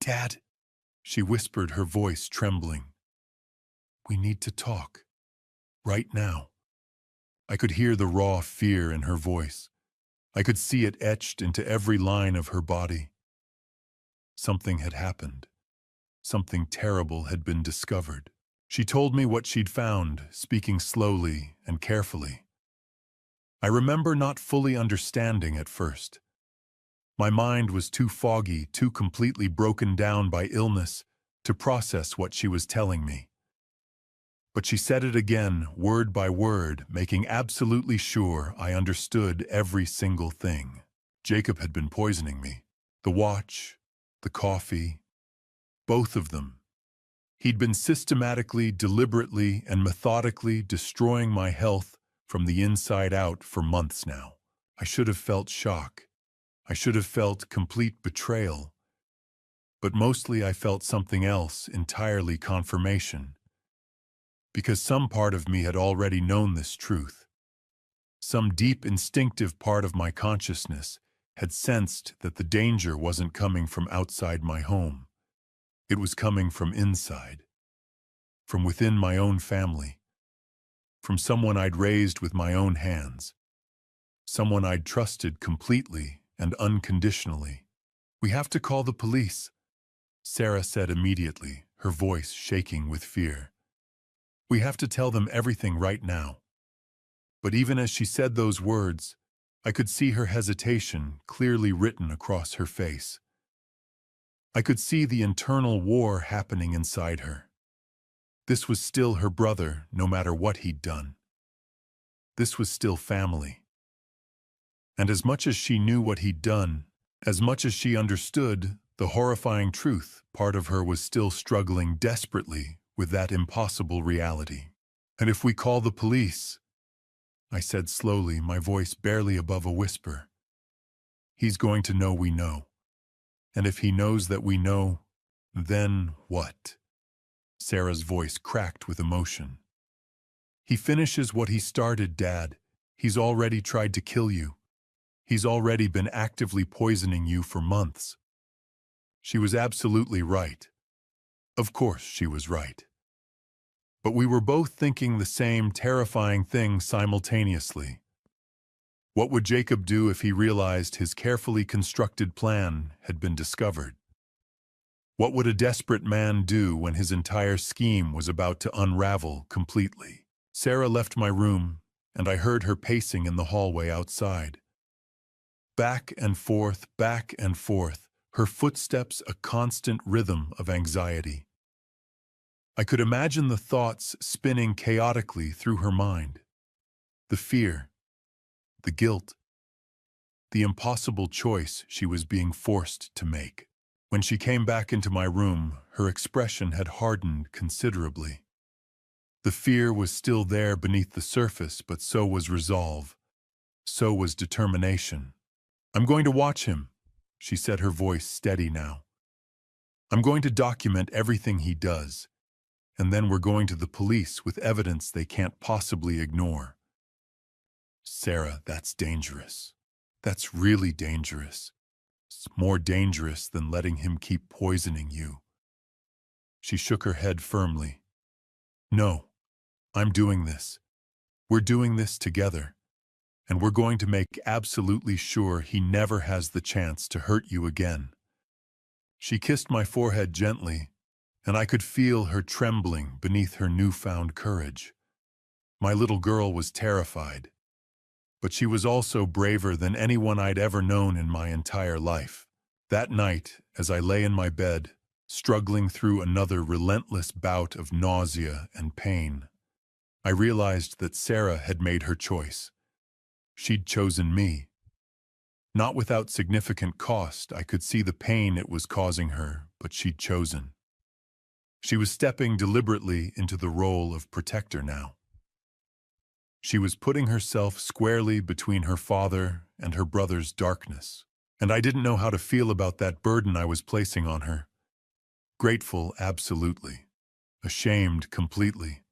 [SPEAKER 1] "Dad," she whispered, her voice trembling. "We need to talk. Right now." I could hear the raw fear in her voice. I could see it etched into every line of her body. Something had happened. Something terrible had been discovered. She told me what she'd found, speaking slowly and carefully. I remember not fully understanding at first. My mind was too foggy, too completely broken down by illness to process what she was telling me. But she said it again, word by word, making absolutely sure I understood every single thing. Jacob had been poisoning me. The watch, the coffee, both of them. He'd been systematically, deliberately, and methodically destroying my health from the inside out for months now. I should have felt shock. I should have felt complete betrayal. But mostly I felt something else, entirely confirmation. Because some part of me had already known this truth. Some deep instinctive part of my consciousness had sensed that the danger wasn't coming from outside my home. It was coming from inside. From within my own family. From someone I'd raised with my own hands. Someone I'd trusted completely and unconditionally. "We have to call the police," Sarah said immediately, her voice shaking with fear. "We have to tell them everything right now." But even as she said those words, I could see her hesitation clearly written across her face. I could see the internal war happening inside her. This was still her brother, no matter what he'd done. This was still family. And as much as she knew what he'd done, as much as she understood the horrifying truth, part of her was still struggling desperately with that impossible reality. "And if we call the police," I said slowly, my voice barely above a whisper, "he's going to know we know. And if he knows that we know, then what?" Sarah's voice cracked with emotion. "He finishes what he started, Dad. He's already tried to kill you. He's already been actively poisoning you for months." She was absolutely right. Of course she was right. But we were both thinking the same terrifying thing simultaneously. What would Jacob do if he realized his carefully constructed plan had been discovered? What would a desperate man do when his entire scheme was about to unravel completely? Sarah left my room, and I heard her pacing in the hallway outside. Back and forth, her footsteps a constant rhythm of anxiety. I could imagine the thoughts spinning chaotically through her mind. The fear, the guilt, the impossible choice she was being forced to make. When she came back into my room, her expression had hardened considerably. The fear was still there beneath the surface, but so was resolve. So was determination. "I'm going to watch him," she said, her voice steady now. "I'm going to document everything he does, and then we're going to the police with evidence they can't possibly ignore." "Sarah, that's dangerous. That's really dangerous. It's more dangerous than letting him keep poisoning you." She shook her head firmly. "No, I'm doing this. We're doing this together, and we're going to make absolutely sure he never has the chance to hurt you again." She kissed my forehead gently, and I could feel her trembling beneath her newfound courage. My little girl was terrified, but she was also braver than anyone I'd ever known in my entire life. That night, as I lay in my bed, struggling through another relentless bout of nausea and pain, I realized that Sarah had made her choice. She'd chosen me. Not without significant cost. I could see the pain it was causing her, but she'd chosen. She was stepping deliberately into the role of protector now. She was putting herself squarely between her father and her brother's darkness, and I didn't know how to feel about that burden I was placing on her. Grateful, absolutely. Ashamed, completely.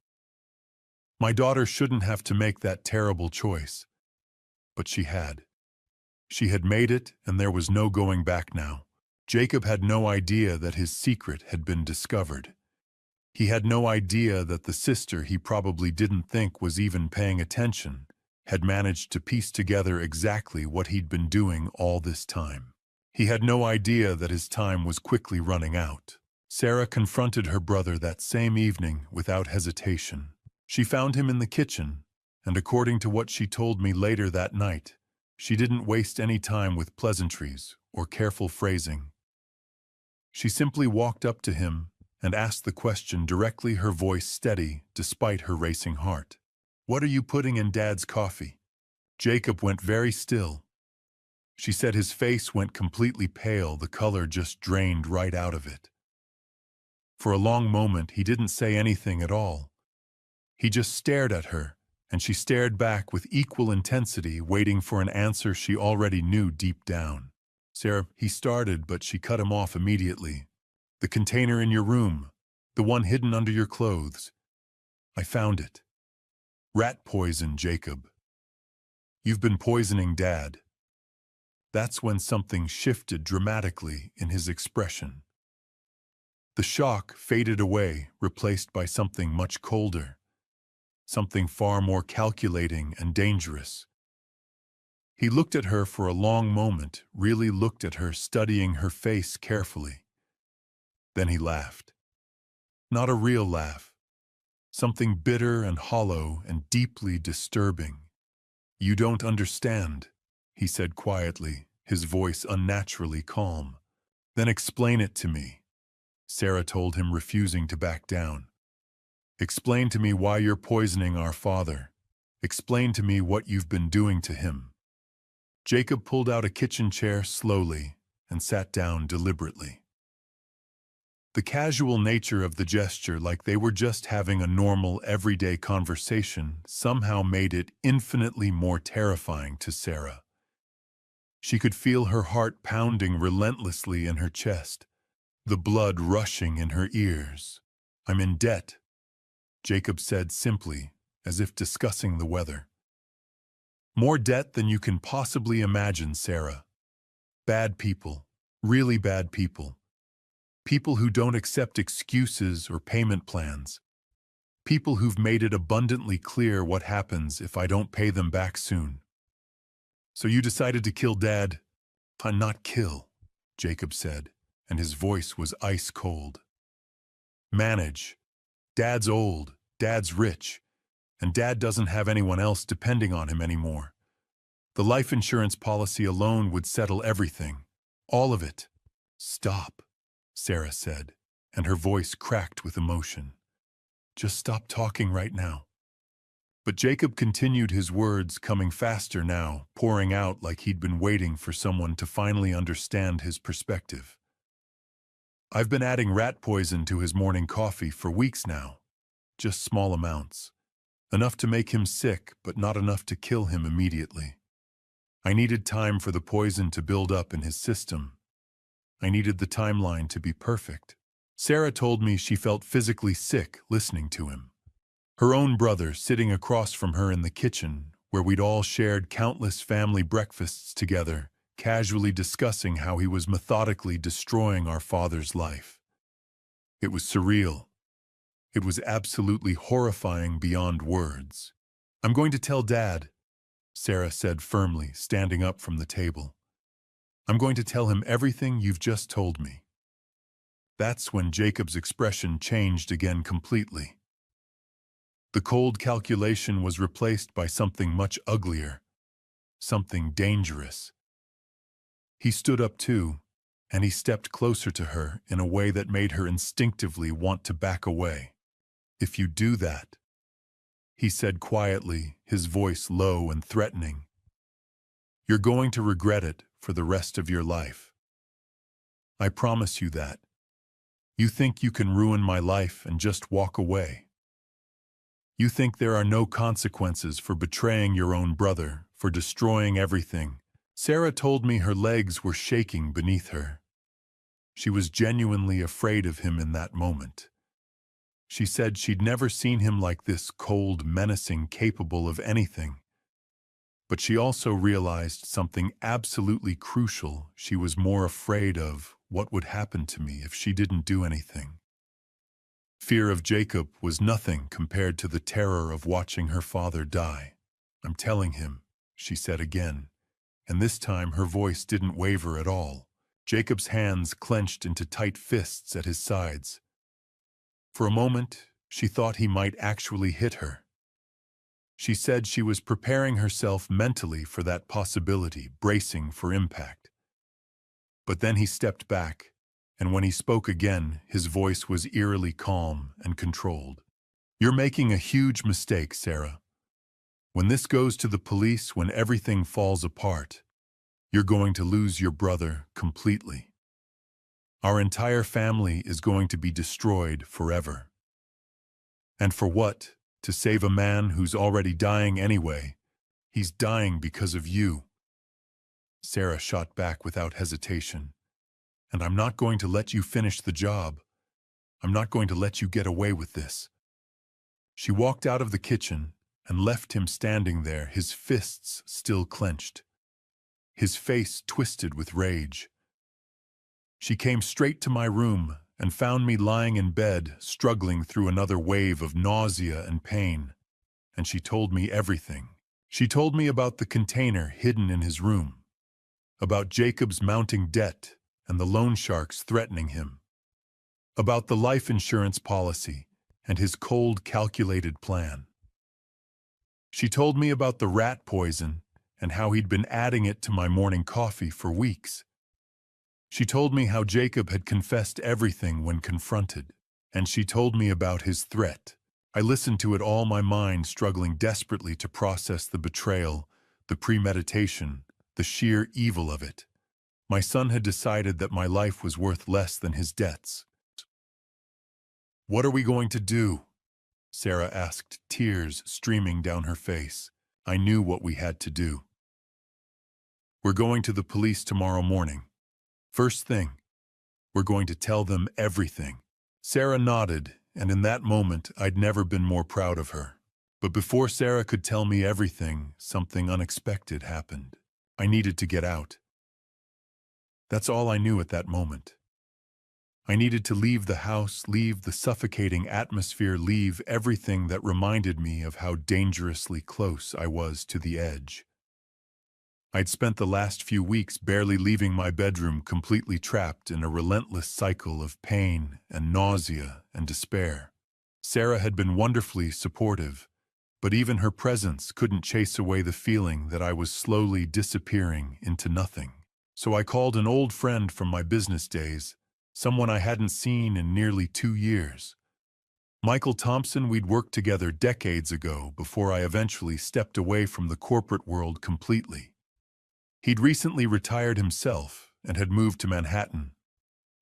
[SPEAKER 1] My daughter shouldn't have to make that terrible choice, but she had. She had made it, and there was no going back now. Jacob had no idea that his secret had been discovered. He had no idea that the sister he probably didn't think was even paying attention had managed to piece together exactly what he'd been doing all this time. He had no idea that his time was quickly running out. Sarah confronted her brother that same evening without hesitation. She found him in the kitchen, and according to what she told me later that night, she didn't waste any time with pleasantries or careful phrasing. She simply walked up to him and asked the question directly, her voice steady despite her racing heart. "What are you putting in Dad's coffee?" Jacob went very still. She said his face went completely pale, the color just drained right out of it. For a long moment he didn't say anything at all. He just stared at her, and she stared back with equal intensity, waiting for an answer she already knew deep down. "Sarah," he started, but she cut him off immediately. "The container in your room, the one hidden under your clothes. I found it. Rat poison, Jacob. You've been poisoning Dad." That's when something shifted dramatically in his expression. The shock faded away, replaced by something much colder, something far more calculating and dangerous. He looked at her for a long moment, really looked at her, studying her face carefully. Then he laughed. Not a real laugh. Something bitter and hollow and deeply disturbing. "You don't understand," he said quietly, his voice unnaturally calm. "Then explain it to me," Sarah told him, refusing to back down. "Explain to me why you're poisoning our father. Explain to me what you've been doing to him." Jacob pulled out a kitchen chair slowly and sat down deliberately. The casual nature of the gesture, like they were just having a normal, everyday conversation, somehow made it infinitely more terrifying to Sarah. She could feel her heart pounding relentlessly in her chest, the blood rushing in her ears. "I'm in debt," Jacob said simply, as if discussing the weather. "More debt than you can possibly imagine, Sarah. Bad people, really bad people. People who don't accept excuses or payment plans. People who've made it abundantly clear what happens if I don't pay them back soon." So you decided to kill Dad? Not kill, Jacob said, and his voice was ice cold. Manage. Dad's old, Dad's rich, and Dad doesn't have anyone else depending on him anymore. The life insurance policy alone would settle everything. All of it. Stop, Sarah said, and her voice cracked with emotion. Just stop talking right now. But Jacob continued his words, coming faster now, pouring out like he'd been waiting for someone to finally understand his perspective. I've been adding rat poison to his morning coffee for weeks now. Just small amounts. Enough to make him sick, but not enough to kill him immediately. I needed time for the poison to build up in his system. I needed the timeline to be perfect. Sarah told me she felt physically sick listening to him. Her own brother sitting across from her in the kitchen, where we'd all shared countless family breakfasts together, casually discussing how he was methodically destroying our father's life. It was surreal. It was absolutely horrifying beyond words. I'm going to tell Dad, Sarah said firmly, standing up from the table. I'm going to tell him everything you've just told me. That's when Jacob's expression changed again completely. The cold calculation was replaced by something much uglier, something dangerous. He stood up too, and he stepped closer to her in a way that made her instinctively want to back away. If you do that, he said quietly, his voice low and threatening, you're going to regret it for the rest of your life. I promise you that. You think you can ruin my life and just walk away. You think there are no consequences for betraying your own brother, for destroying everything. Sarah told me her legs were shaking beneath her. She was genuinely afraid of him in that moment. She said she'd never seen him like this, cold, menacing, capable of anything. But she also realized something absolutely crucial. She was more afraid of what would happen to me if she didn't do anything. Fear of Jacob was nothing compared to the terror of watching her father die. I'm telling him, she said again, and this time her voice didn't waver at all. Jacob's hands clenched into tight fists at his sides. For a moment, she thought he might actually hit her. She said she was preparing herself mentally for that possibility, bracing for impact. But then he stepped back, and when he spoke again, his voice was eerily calm and controlled. You're making a huge mistake, Sarah. When this goes to the police, when everything falls apart, you're going to lose your brother completely. Our entire family is going to be destroyed forever. And for what? To save a man who's already dying anyway. He's dying because of you. Sarah shot back without hesitation. And I'm not going to let you finish the job. I'm not going to let you get away with this. She walked out of the kitchen and left him standing there, his fists still clenched, his face twisted with rage. She came straight to my room and found me lying in bed, struggling through another wave of nausea and pain. And she told me everything. She told me about the container hidden in his room, about Jacob's mounting debt and the loan sharks threatening him, about the life insurance policy and his cold, calculated plan. She told me about the rat poison and how he'd been adding it to my morning coffee for weeks. She told me how Jacob had confessed everything when confronted, and she told me about his threat. I listened to it all, my mind struggling desperately to process the betrayal, the premeditation, the sheer evil of it. My son had decided that my life was worth less than his debts. What are we going to do? Sarah asked, tears streaming down her face. I knew what we had to do. We're going to the police tomorrow morning. First thing, we're going to tell them everything. Sarah nodded, and in that moment, I'd never been more proud of her. But before Sarah could tell me everything, something unexpected happened. I needed to get out. That's all I knew at that moment. I needed to leave the house, leave the suffocating atmosphere, leave everything that reminded me of how dangerously close I was to the edge. I'd spent the last few weeks barely leaving my bedroom, completely trapped in a relentless cycle of pain and nausea and despair. Sarah had been wonderfully supportive, but even her presence couldn't chase away the feeling that I was slowly disappearing into nothing. So I called an old friend from my business days, someone I hadn't seen in nearly 2 years. Michael Thompson. We'd worked together decades ago before I eventually stepped away from the corporate world completely. He'd recently retired himself and had moved to Manhattan,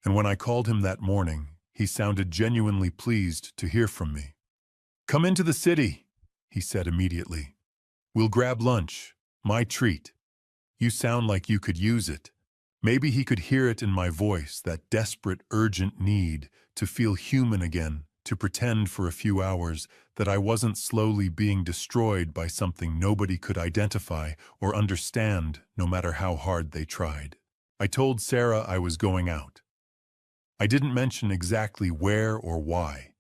[SPEAKER 1] and when I called him that morning, he sounded genuinely pleased to hear from me. "Come into the city," he said immediately. "We'll grab lunch. My treat. You sound like you could use it." Maybe he could hear it in my voice, that desperate, urgent need to feel human again, to pretend for a few hours that I wasn't slowly being destroyed by something nobody could identify or understand, no matter how hard they tried. I told Sarah I was going out. I didn't mention exactly where or why.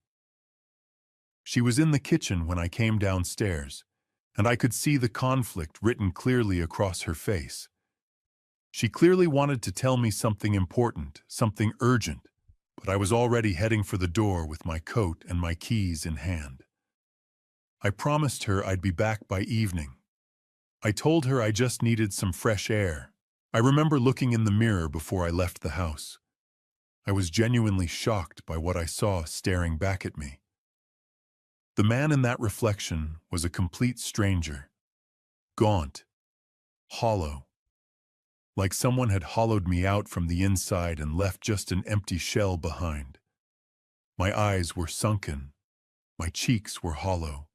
[SPEAKER 1] She was in the kitchen when I came downstairs, and I could see the conflict written clearly across her face. She clearly wanted to tell me something important, something urgent, but I was already heading for the door with my coat and my keys in hand. I promised her I'd be back by evening. I told her I just needed some fresh air. I remember looking in the mirror before I left the house. I was genuinely shocked by what I saw staring back at me. The man in that reflection was a complete stranger. Gaunt, hollow, like someone had hollowed me out from the inside and left just an empty shell behind. My eyes were sunken. My cheeks were hollow.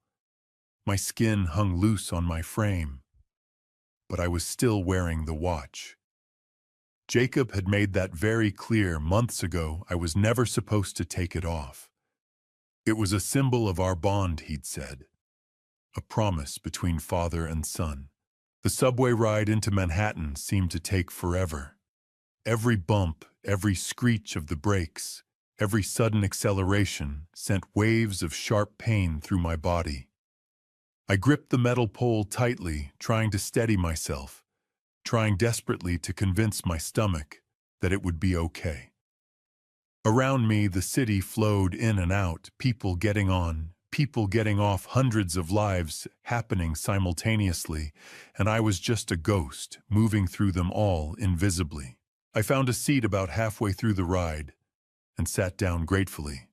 [SPEAKER 1] My skin hung loose on my frame. But I was still wearing the watch. Jacob had made that very clear months ago. I was never supposed to take it off. It was a symbol of our bond, he'd said. A promise between father and son. The subway ride into Manhattan seemed to take forever. Every bump, every screech of the brakes, every sudden acceleration sent waves of sharp pain through my body. I gripped the metal pole tightly, trying to steady myself, trying desperately to convince my stomach that it would be okay. Around me, the city flowed in and out, people getting on, people getting off, hundreds of lives happening simultaneously, and I was just a ghost, moving through them all invisibly. I found a seat about halfway through the ride and sat down gratefully.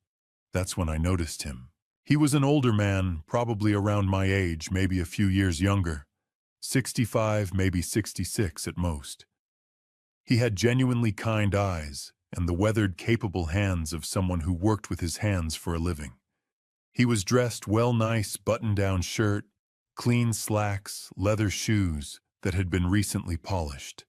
[SPEAKER 1] That's when I noticed him. He was an older man, probably around my age, maybe a few years younger. 65, maybe 66 at most. He had genuinely kind eyes and the weathered, capable hands of someone who worked with his hands for a living. He was dressed well, nice button-down shirt, clean slacks, leather shoes that had been recently polished.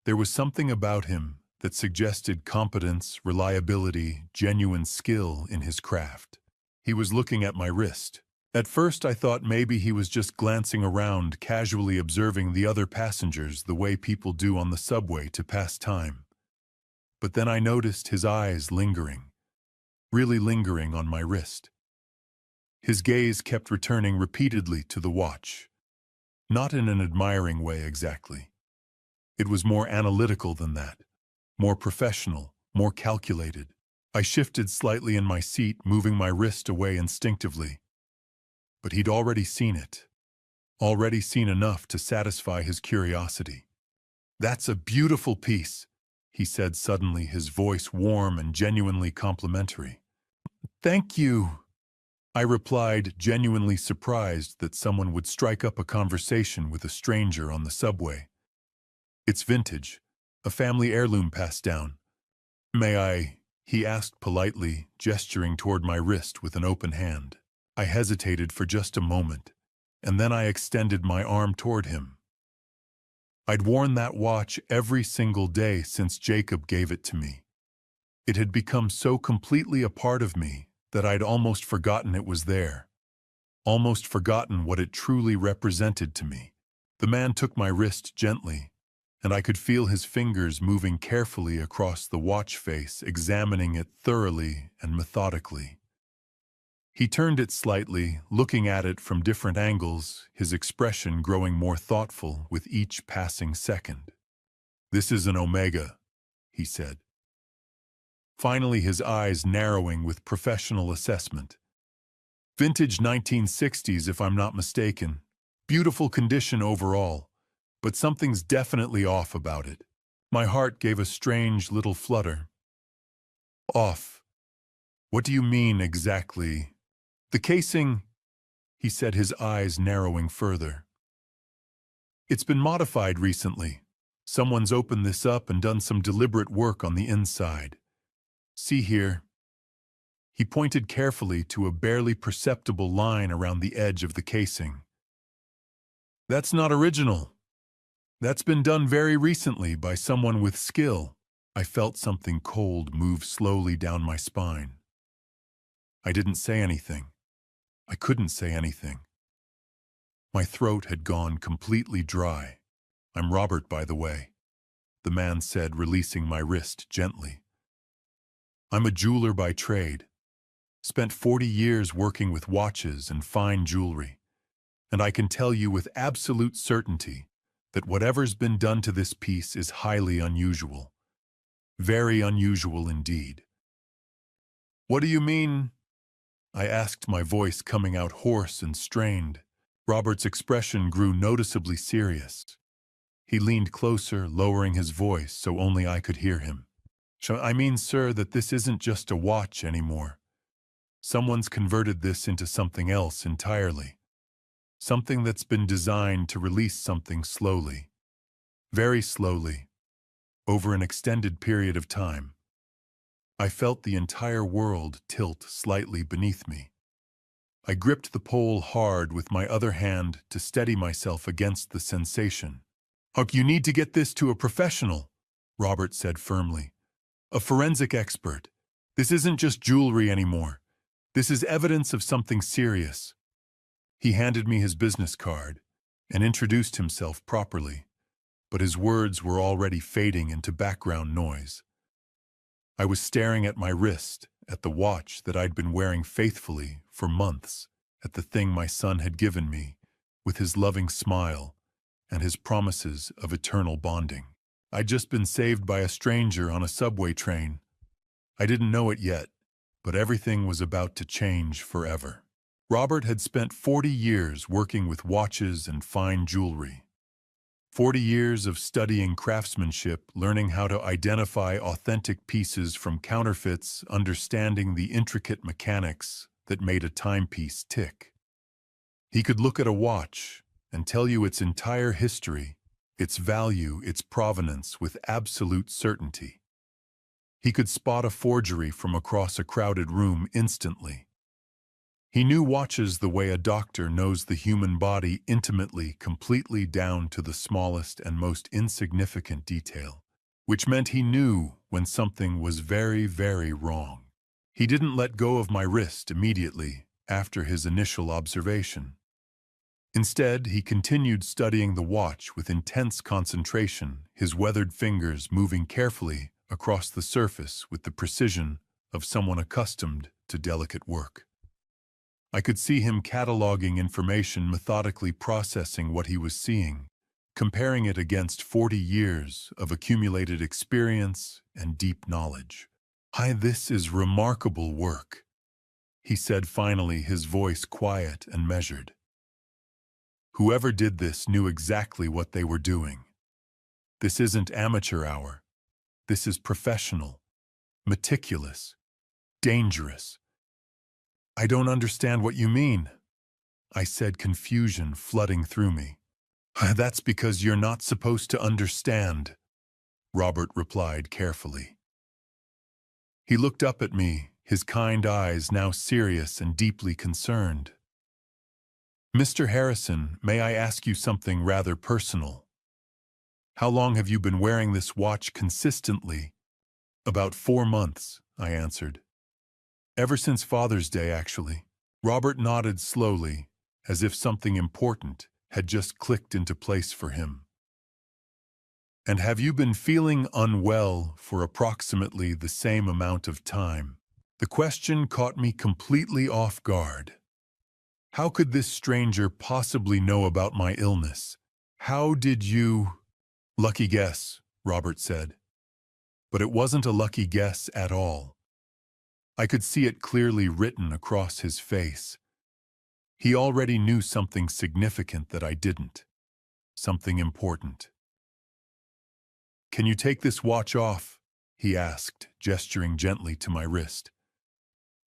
[SPEAKER 1] There was something about him that suggested competence, reliability, genuine skill in his craft. He was looking at my wrist. At first I thought maybe he was just glancing around, casually observing the other passengers the way people do on the subway to pass time. But then I noticed his eyes lingering, really lingering on my wrist. His gaze kept returning repeatedly to the watch. Not in an admiring way exactly. It was more analytical than that, more professional, more calculated. I shifted slightly in my seat, moving my wrist away instinctively. But he'd already seen it. Already seen enough to satisfy his curiosity. "That's a beautiful piece," he said suddenly, his voice warm and genuinely complimentary. "Thank you," I replied, genuinely surprised that someone would strike up a conversation with a stranger on the subway. "It's vintage, a family heirloom passed down. May I?" he asked politely, gesturing toward my wrist with an open hand. I hesitated for just a moment, and then I extended my arm toward him. I'd worn that watch every single day since Jacob gave it to me. It had become so completely a part of me that I'd almost forgotten it was there, almost forgotten what it truly represented to me. The man took my wrist gently, and I could feel his fingers moving carefully across the watch face, examining it thoroughly and methodically. He turned it slightly, looking at it from different angles, his expression growing more thoughtful with each passing second. "This is an Omega," he said. Finally, his eyes narrowing with professional assessment. "Vintage 1960s, if I'm not mistaken. Beautiful condition overall, but something's definitely off about it." My heart gave a strange little flutter. "Off? What do you mean exactly?" "The casing," he said, his eyes narrowing further. "It's been modified recently. Someone's opened this up and done some deliberate work on the inside. See here." He pointed carefully to a barely perceptible line around the edge of the casing. "That's not original. That's been done very recently by someone with skill." I felt something cold move slowly down my spine. I didn't say anything. I couldn't say anything. My throat had gone completely dry. "I'm Robert, by the way," the man said, releasing my wrist gently. "I'm a jeweler by trade. Spent 40 years working with watches and fine jewelry. And I can tell you with absolute certainty that whatever's been done to this piece is highly unusual. Very unusual indeed." "What do you mean?" I asked, my voice coming out hoarse and strained. Robert's expression grew noticeably serious. He leaned closer, lowering his voice so only I could hear him. "I mean, sir, that this isn't just a watch anymore. Someone's converted this into something else entirely. Something that's been designed to release something slowly. Very slowly. Over an extended period of time." I felt the entire world tilt slightly beneath me. I gripped the pole hard with my other hand to steady myself against the sensation. "Huck, you need to get this to a professional," Robert said firmly. "A forensic expert. This isn't just jewelry anymore. This is evidence of something serious." He handed me his business card and introduced himself properly, but his words were already fading into background noise. I was staring at my wrist, at the watch that I'd been wearing faithfully for months, at the thing my son had given me, with his loving smile and his promises of eternal bonding. I'd just been saved by a stranger on a subway train. I didn't know it yet, but everything was about to change forever. Robert had spent 40 years working with watches and fine jewelry. 40 years of studying craftsmanship, learning how to identify authentic pieces from counterfeits, understanding the intricate mechanics that made a timepiece tick. He could look at a watch and tell you its entire history, its value, its provenance with absolute certainty. He could spot a forgery from across a crowded room instantly. He knew watches the way a doctor knows the human body intimately, completely down to the smallest and most insignificant detail, which meant he knew when something was very, very wrong. He didn't let go of my wrist immediately after his initial observation. Instead, he continued studying the watch with intense concentration, his weathered fingers moving carefully across the surface with the precision of someone accustomed to delicate work. I could see him cataloging information, methodically processing what he was seeing, comparing it against 40 years of accumulated experience and deep knowledge. "Hi, this is remarkable work," he said finally, his voice quiet and measured. "Whoever did this knew exactly what they were doing. This isn't amateur hour. This is professional, meticulous, dangerous." "I don't understand what you mean," I said, confusion flooding through me. "That's because you're not supposed to understand," Robert replied carefully. He looked up at me, his kind eyes now serious and deeply concerned. "Mr. Harrison, may I ask you something rather personal? How long have you been wearing this watch consistently?" "About 4 months," I answered. "Ever since Father's Day, actually." Robert nodded slowly, as if something important had just clicked into place for him. "And have you been feeling unwell for approximately the same amount of time?" The question caught me completely off guard. How could this stranger possibly know about my illness? How did you— Lucky guess, Robert said. But it wasn't a lucky guess at all. I could see it clearly written across his face. He already knew something significant that I didn't. Something important. "Can you take this watch off?" he asked, gesturing gently to my wrist.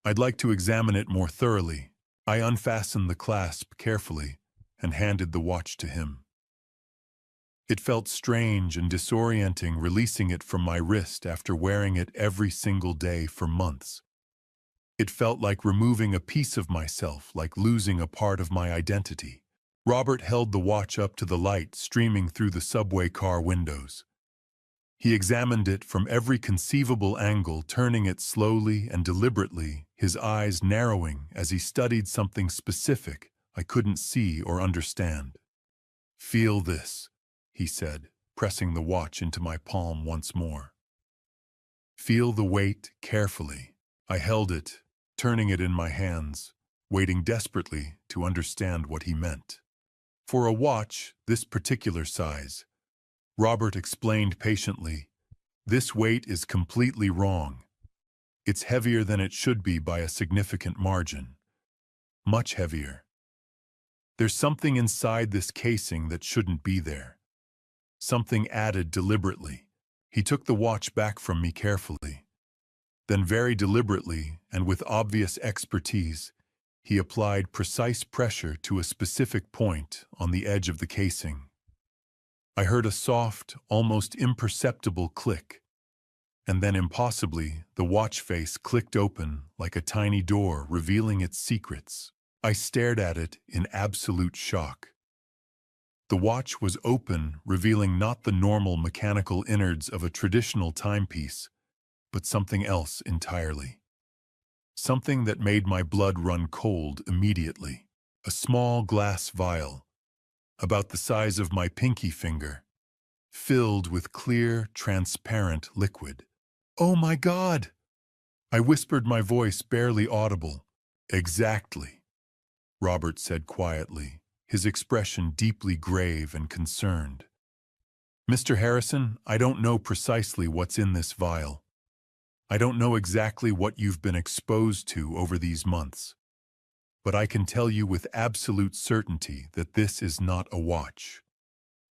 [SPEAKER 1] "I'd like to examine it more thoroughly." I unfastened the clasp carefully and handed the watch to him. It felt strange and disorienting releasing it from my wrist after wearing it every single day for months. It felt like removing a piece of myself, like losing a part of my identity. Robert held the watch up to the light streaming through the subway car windows. He examined it from every conceivable angle, turning it slowly and deliberately, his eyes narrowing as he studied something specific I couldn't see or understand. "Feel this," he said, pressing the watch into my palm once more. "Feel the weight carefully." I held it, turning it in my hands, waiting desperately to understand what he meant. For a watch this particular size, Robert explained patiently, "This weight is completely wrong. It's heavier than it should be by a significant margin. Much heavier. There's something inside this casing that shouldn't be there. Something added deliberately." He took the watch back from me carefully. Then very deliberately and with obvious expertise, he applied precise pressure to a specific point on the edge of the casing. I heard a soft, almost imperceptible click, and then impossibly, the watch face clicked open like a tiny door revealing its secrets. I stared at it in absolute shock. The watch was open, revealing not the normal mechanical innards of a traditional timepiece, but something else entirely. Something that made my blood run cold immediately. A small glass vial, about the size of my pinky finger, filled with clear, transparent liquid. "Oh my God!" I whispered, my voice barely audible. "Exactly," Robert said quietly, his expression deeply grave and concerned. "Mr. Harrison, I don't know precisely what's in this vial. I don't know exactly what you've been exposed to over these months. But I can tell you with absolute certainty that this is not a watch.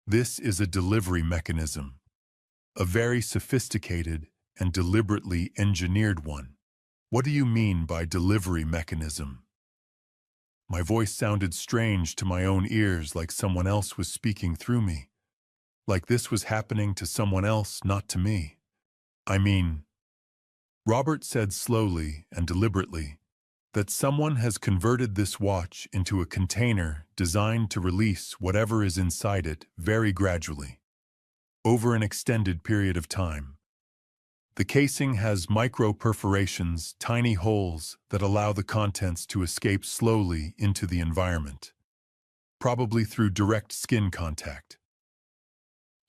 [SPEAKER 1] This is a delivery mechanism. A very sophisticated and deliberately engineered one." "What do you mean by delivery mechanism?" My voice sounded strange to my own ears, like someone else was speaking through me. Like this was happening to someone else, not to me. "I mean," Robert said slowly and deliberately, "that someone has converted this watch into a container designed to release whatever is inside it very gradually, over an extended period of time. The casing has micro-perforations, tiny holes that allow the contents to escape slowly into the environment, probably through direct skin contact.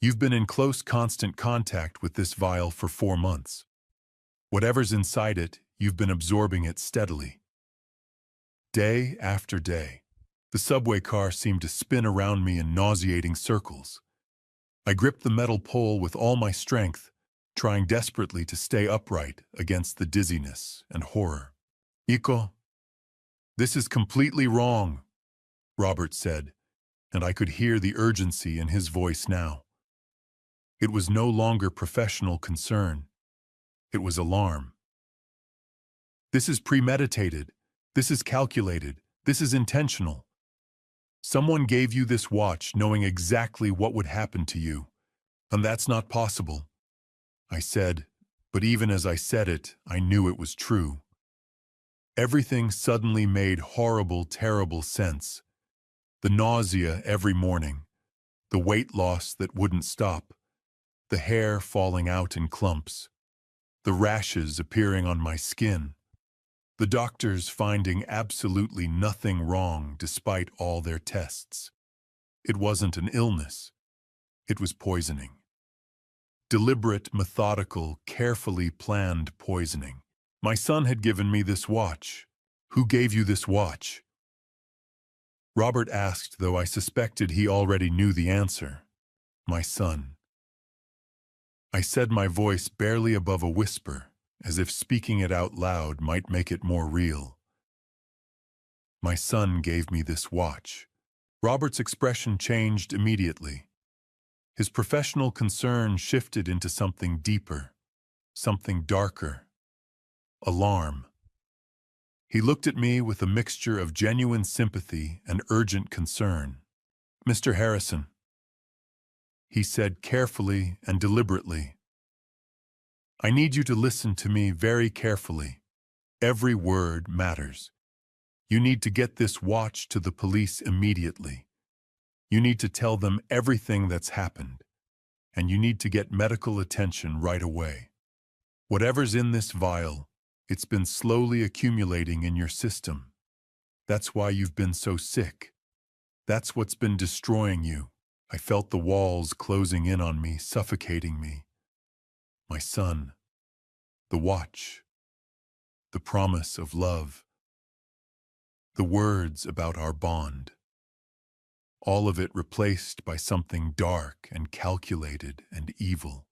[SPEAKER 1] You've been in close, constant contact with this vial for 4 months. Whatever's inside it, you've been absorbing it steadily. Day after day, the subway car seemed to spin around me in nauseating circles. I gripped the metal pole with all my strength, trying desperately to stay upright against the dizziness and horror. "Iko, this is completely wrong," Robert said, and I could hear the urgency in his voice now. It was no longer professional concern. It was alarm. "This is premeditated. This is calculated. This is intentional. Someone gave you this watch knowing exactly what would happen to you, and that's not possible," I said, but even as I said it, I knew it was true. Everything suddenly made horrible, terrible sense. The nausea every morning, the weight loss that wouldn't stop, the hair falling out in clumps, the rashes appearing on my skin, the doctors finding absolutely nothing wrong despite all their tests. It wasn't an illness. It was poisoning. Deliberate, methodical, carefully planned poisoning. My son had given me this watch. Who gave you this watch? Robert asked, though I suspected he already knew the answer. My son. I said, my voice barely above a whisper, as if speaking it out loud might make it more real. My son gave me this watch. Robert's expression changed immediately. His professional concern shifted into something deeper, something darker. Alarm. He looked at me with a mixture of genuine sympathy and urgent concern. Mr. Harrison, he said carefully and deliberately, I need you to listen to me very carefully. Every word matters. You need to get this watch to the police immediately. You need to tell them everything that's happened, and you need to get medical attention right away. Whatever's in this vial, it's been slowly accumulating in your system. That's why you've been so sick. That's what's been destroying you. I felt the walls closing in on me, suffocating me. My son, the watch, the promise of love, the words about our bond. All of it replaced by something dark and calculated and evil.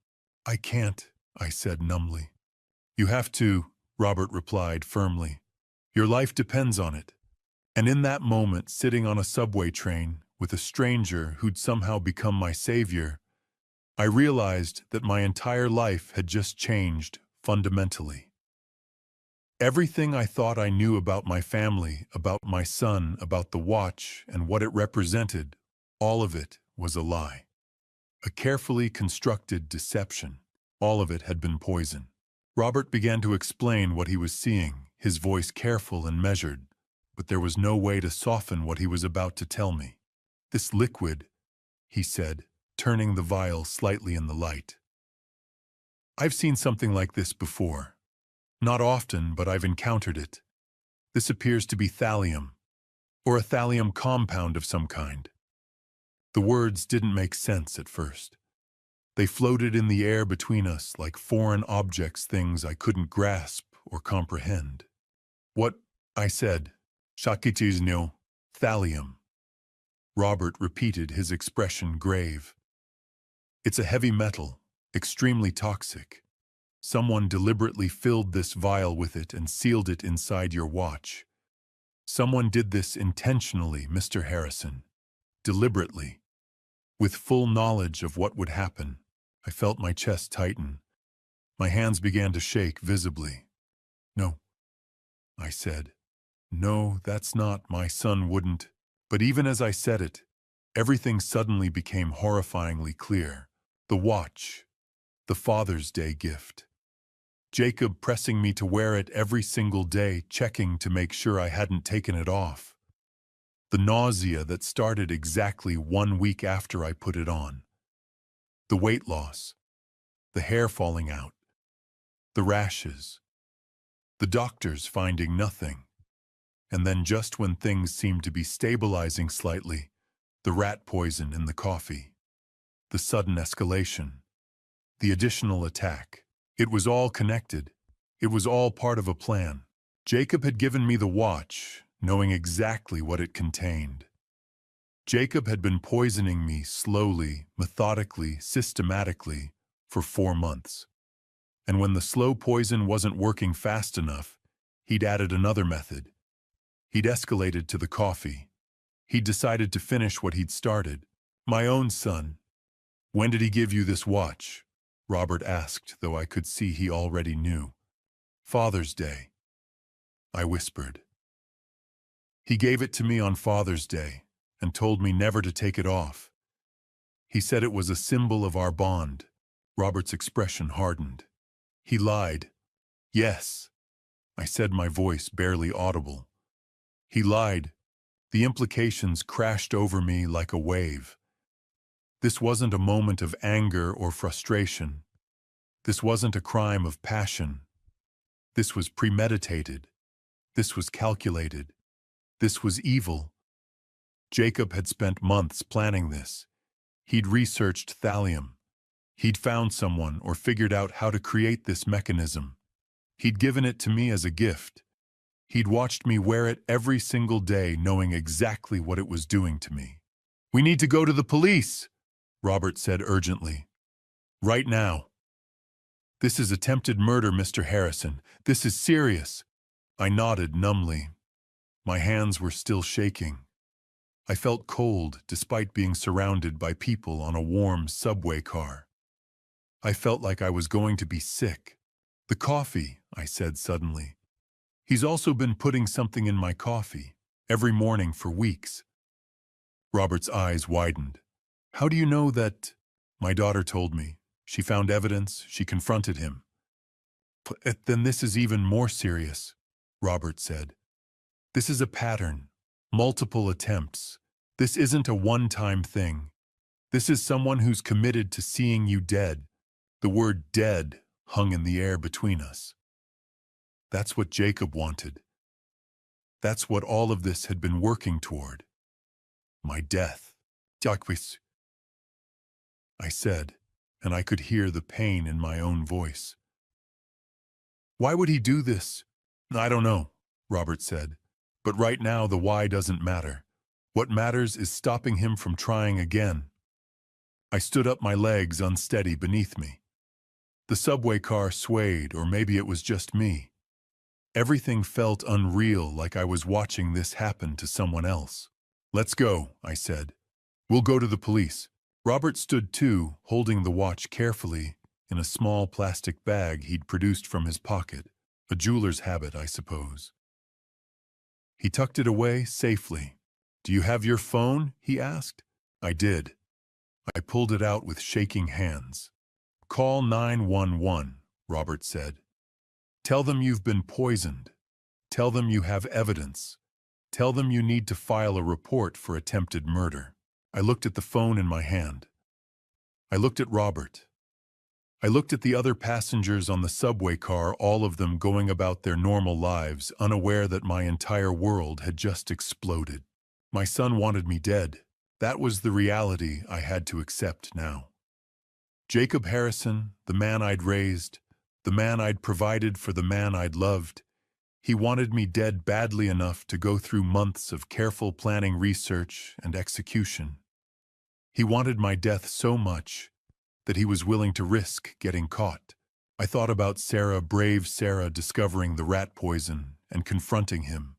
[SPEAKER 1] I can't, I said numbly. You have to, Robert replied firmly. Your life depends on it. And in that moment, sitting on a subway train with a stranger who'd somehow become my savior, I realized that my entire life had just changed fundamentally. Everything I thought I knew about my family, about my son, about the watch, and what it represented, all of it was a lie. A carefully constructed deception. All of it had been poison. Robert began to explain what he was seeing, his voice careful and measured, but there was no way to soften what he was about to tell me. This liquid, he said, turning the vial slightly in the light. I've seen something like this before. Not often, but I've encountered it. This appears to be thallium, or a thallium compound of some kind. The words didn't make sense at first. They floated in the air between us like foreign objects, things I couldn't grasp or comprehend. What? I said. Shakitizno, thallium. Robert repeated, his expression grave. It's a heavy metal, extremely toxic. Someone deliberately filled this vial with it and sealed it inside your watch. Someone did this intentionally, Mr. Harrison. Deliberately. With full knowledge of what would happen. I felt my chest tighten. My hands began to shake visibly. No, I said. No, that's not. My son wouldn't. But even as I said it, everything suddenly became horrifyingly clear. The watch. The Father's Day gift. Jacob pressing me to wear it every single day, checking to make sure I hadn't taken it off. The nausea that started exactly 1 week after I put it on. The weight loss. The hair falling out. The rashes. The doctors finding nothing. And then just when things seemed to be stabilizing slightly, the rat poison in the coffee. The sudden escalation. The additional attack. It was all connected. It was all part of a plan. Jacob had given me the watch, knowing exactly what it contained. Jacob had been poisoning me slowly, methodically, systematically for 4 months. And when the slow poison wasn't working fast enough, he'd added another method. He'd escalated to the coffee. He'd decided to finish what he'd started. My own son. When did he give you this watch? Robert asked, though I could see he already knew. Father's Day, I whispered. He gave it to me on Father's Day and told me never to take it off. He said it was a symbol of our bond. Robert's expression hardened. He lied. Yes, I said, my voice barely audible. He lied. The implications crashed over me like a wave. This wasn't a moment of anger or frustration. This wasn't a crime of passion. This was premeditated. This was calculated. This was evil. Jacob had spent months planning this. He'd researched thallium. He'd found someone or figured out how to create this mechanism. He'd given it to me as a gift. He'd watched me wear it every single day, knowing exactly what it was doing to me. "We need to go to the police," Robert said urgently. "Right now." "This is attempted murder, Mr. Harrison. This is serious." I nodded numbly. My hands were still shaking. I felt cold despite being surrounded by people on a warm subway car. I felt like I was going to be sick. "The coffee," I said suddenly. "He's also been putting something in my coffee, every morning for weeks." Robert's eyes widened. "How do you know that?" "My daughter told me. She found evidence. She confronted him." "Then this is even more serious," Robert said. "This is a pattern. Multiple attempts. This isn't a one-time thing. This is someone who's committed to seeing you dead." The word "dead" hung in the air between us. That's what Jacob wanted. That's what all of this had been working toward. My death. "Jacques," I said, and I could hear the pain in my own voice. "Why would he do this?" "I don't know," Robert said. "But right now the why doesn't matter. What matters is stopping him from trying again." I stood up, my legs unsteady beneath me. The subway car swayed, or maybe it was just me. Everything felt unreal, like I was watching this happen to someone else. "Let's go," I said. "We'll go to the police." Robert stood too, holding the watch carefully in a small plastic bag he'd produced from his pocket. A jeweler's habit, I suppose. He tucked it away safely. "Do you have your phone?" he asked. I did. I pulled it out with shaking hands. "Call 911, Robert said. "Tell them you've been poisoned. Tell them you have evidence. Tell them you need to file a report for attempted murder." I looked at the phone in my hand. I looked at Robert. I looked at the other passengers on the subway car, all of them going about their normal lives, unaware that my entire world had just exploded. My son wanted me dead. That was the reality I had to accept now. Jacob Harrison, the man I'd raised, the man I'd provided for, the man I'd loved, he wanted me dead badly enough to go through months of careful planning, research, and execution. He wanted my death so much that he was willing to risk getting caught. I thought about Sarah, brave Sarah, discovering the rat poison and confronting him.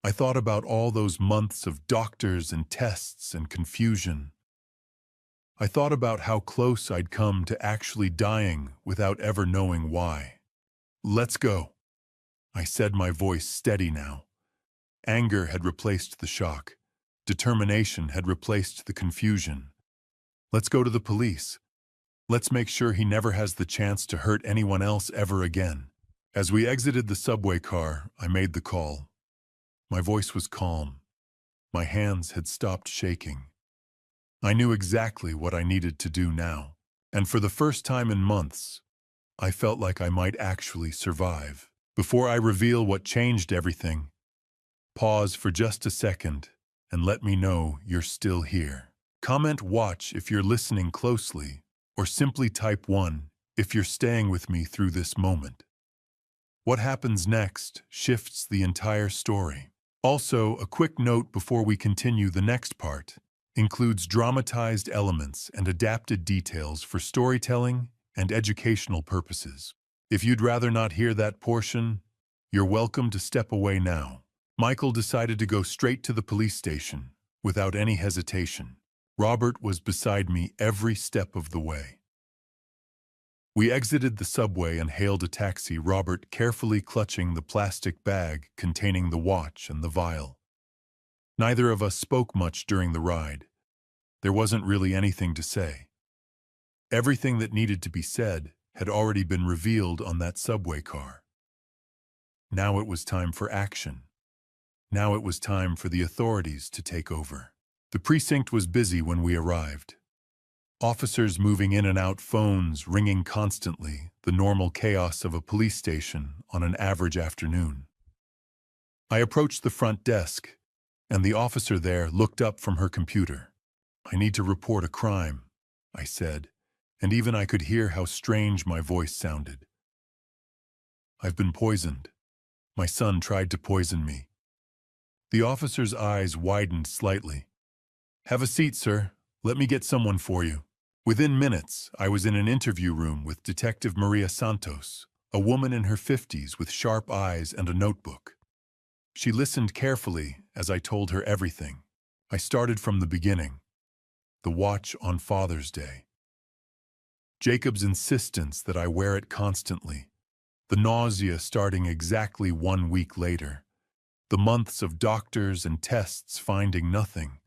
[SPEAKER 1] I thought about all those months of doctors and tests and confusion. I thought about how close I'd come to actually dying without ever knowing why. "Let's go," I said, my voice steady now. Anger had replaced the shock. Determination had replaced the confusion. "Let's go to the police. Let's make sure he never has the chance to hurt anyone else ever again." As we exited the subway car, I made the call. My voice was calm. My hands had stopped shaking. I knew exactly what I needed to do now. And for the first time in months, I felt like I might actually survive. Before I reveal what changed everything, pause for just a second and let me know you're still here. Comment "watch" if you're listening closely, or simply type 1 if you're staying with me through this moment. What happens next shifts the entire story. Also, a quick note before we continue: the next part includes dramatized elements and adapted details for storytelling and educational purposes. If you'd rather not hear that portion, you're welcome to step away now. Michael decided to go straight to the police station, without any hesitation. Robert was beside me every step of the way. We exited the subway and hailed a taxi, Robert carefully clutching the plastic bag containing the watch and the vial. Neither of us spoke much during the ride. There wasn't really anything to say. Everything that needed to be said had already been revealed on that subway car. Now it was time for action. Now it was time for the authorities to take over. The precinct was busy when we arrived. Officers moving in and out, phones ringing constantly, the normal chaos of a police station on an average afternoon. I approached the front desk, and the officer there looked up from her computer. "I need to report a crime," I said, and even I could hear how strange my voice sounded. I've been poisoned. My son tried to poison me. The officer's eyes widened slightly. Have a seat, sir. Let me get someone for you. Within minutes, I was in an interview room with Detective Maria Santos, a woman in her 50s with sharp eyes and a notebook. She listened carefully as I told her everything. I started from the beginning. The watch on Father's Day. Jacob's insistence that I wear it constantly. The nausea starting exactly 1 week later. The months of doctors and tests finding nothing.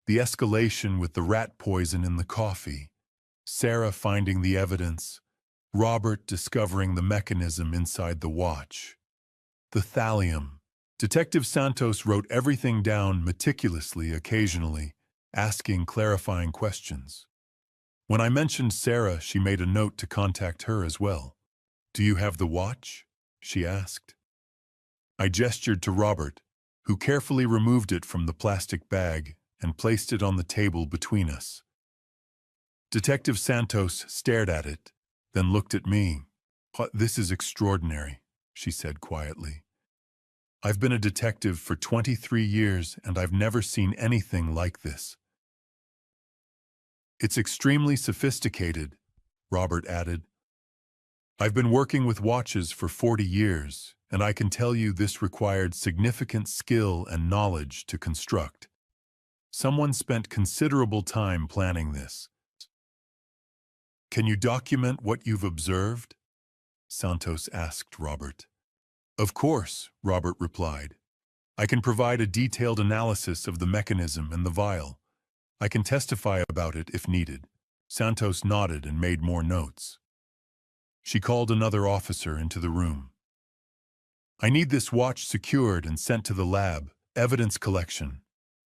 [SPEAKER 1] The escalation with the rat poison in the coffee. Sarah finding the evidence. Robert discovering the mechanism inside the watch. The thallium. Detective Santos wrote everything down meticulously occasionally, asking clarifying questions. When I mentioned Sarah, she made a note to contact her as well. Do you have the watch? She asked. I gestured to Robert, who carefully removed it from the plastic bag and placed it on the table between us. Detective Santos stared at it, then looked at me. This is extraordinary, she said quietly. I've been a detective for 23 years and I've never seen anything like this. It's extremely sophisticated, Robert added. I've been working with watches for 40 years, and I can tell you this required significant skill and knowledge to construct. Someone spent considerable time planning this. Can you document what you've observed? Santos asked Robert. Of course, Robert replied. I can provide a detailed analysis of the mechanism and the vial. I can testify about it if needed. Santos nodded and made more notes. She called another officer into the room. I need this watch secured and sent to the lab. Evidence collection.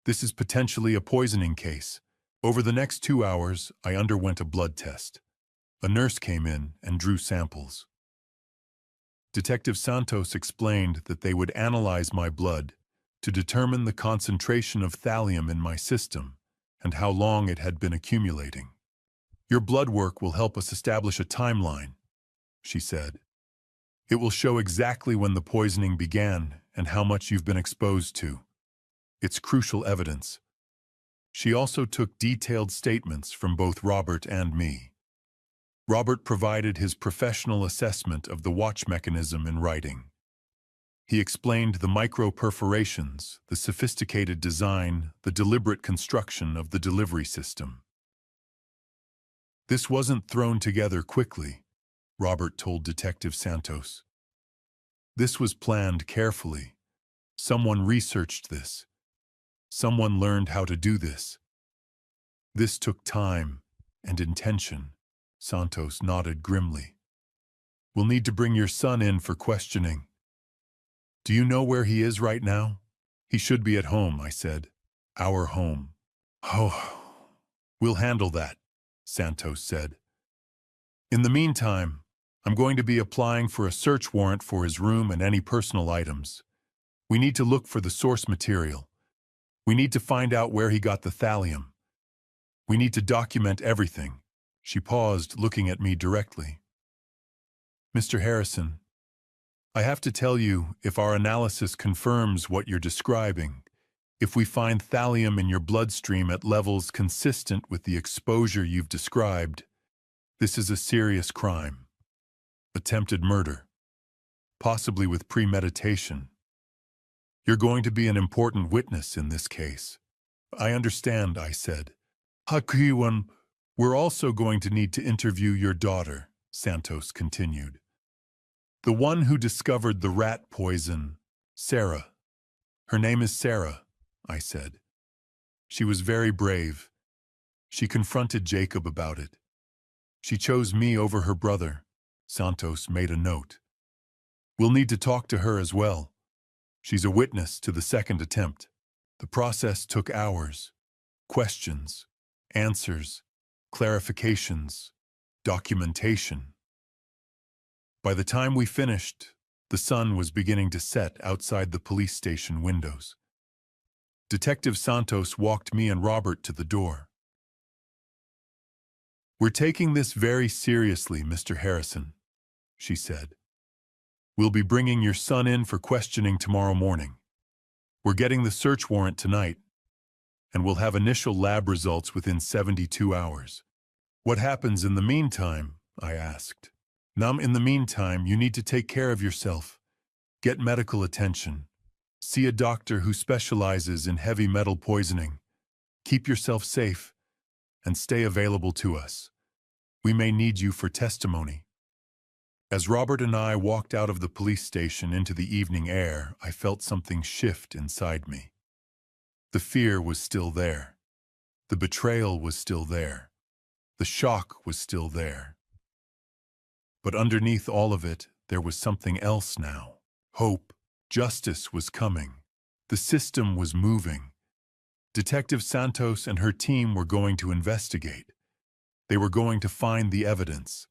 [SPEAKER 1] This is potentially a poisoning case. Over the next 2 hours, I underwent a blood test. A nurse came in and drew samples. Detective Santos explained that they would analyze my blood to determine the concentration of thallium in my system and how long it had been accumulating. Your blood work will help us establish a timeline, she said. It will show exactly when the poisoning began and how much you've been exposed to. It's crucial evidence. She also took detailed statements from both Robert and me. Robert provided his professional assessment of the watch mechanism in writing. He explained the micro-perforations, the sophisticated design, the deliberate construction of the delivery system. This wasn't thrown together quickly, Robert told Detective Santos. This was planned carefully. Someone researched this. Someone learned how to do this. This took time and intention. Santos nodded grimly. We'll need to bring your son in for questioning. Do you know where he is right now? He should be at home, I said. Our home. Oh, we'll handle that, Santos said. In the meantime, I'm going to be applying for a search warrant for his room and any personal items. We need to look for the source material. We need to find out where he got the thallium. We need to document everything. She paused, looking at me directly. Mr. Harrison, I have to tell you, if our analysis confirms what you're describing, if we find thallium in your bloodstream at levels consistent with the exposure you've described, this is a serious crime. Attempted murder. Possibly with premeditation. You're going to be an important witness in this case. I understand, I said. Hakiwan, we're also going to need to interview your daughter, Santos continued. The one who discovered the rat poison, Sarah. Her name is Sarah, I said. She was very brave. She confronted Jacob about it. She chose me over her brother. Santos made a note. We'll need to talk to her as well. She's a witness to the second attempt. The process took hours. Questions, answers, clarifications, documentation. By the time we finished, the sun was beginning to set outside the police station windows. Detective Santos walked me and Robert to the door. We're taking this very seriously, Mr. Harrison, she said. We'll be bringing your son in for questioning tomorrow morning. We're getting the search warrant tonight, and we'll have initial lab results within 72 hours. What happens in the meantime? I asked. In the meantime, you need to take care of yourself. Get medical attention. See a doctor who specializes in heavy metal poisoning. Keep yourself safe and stay available to us. We may need you for testimony. As Robert and I walked out of the police station into the evening air, I felt something shift inside me. The fear was still there. The betrayal was still there. The shock was still there. But underneath all of it, there was something else now. Hope. Justice was coming. The system was moving. Detective Santos and her team were going to investigate. They were going to find the evidence.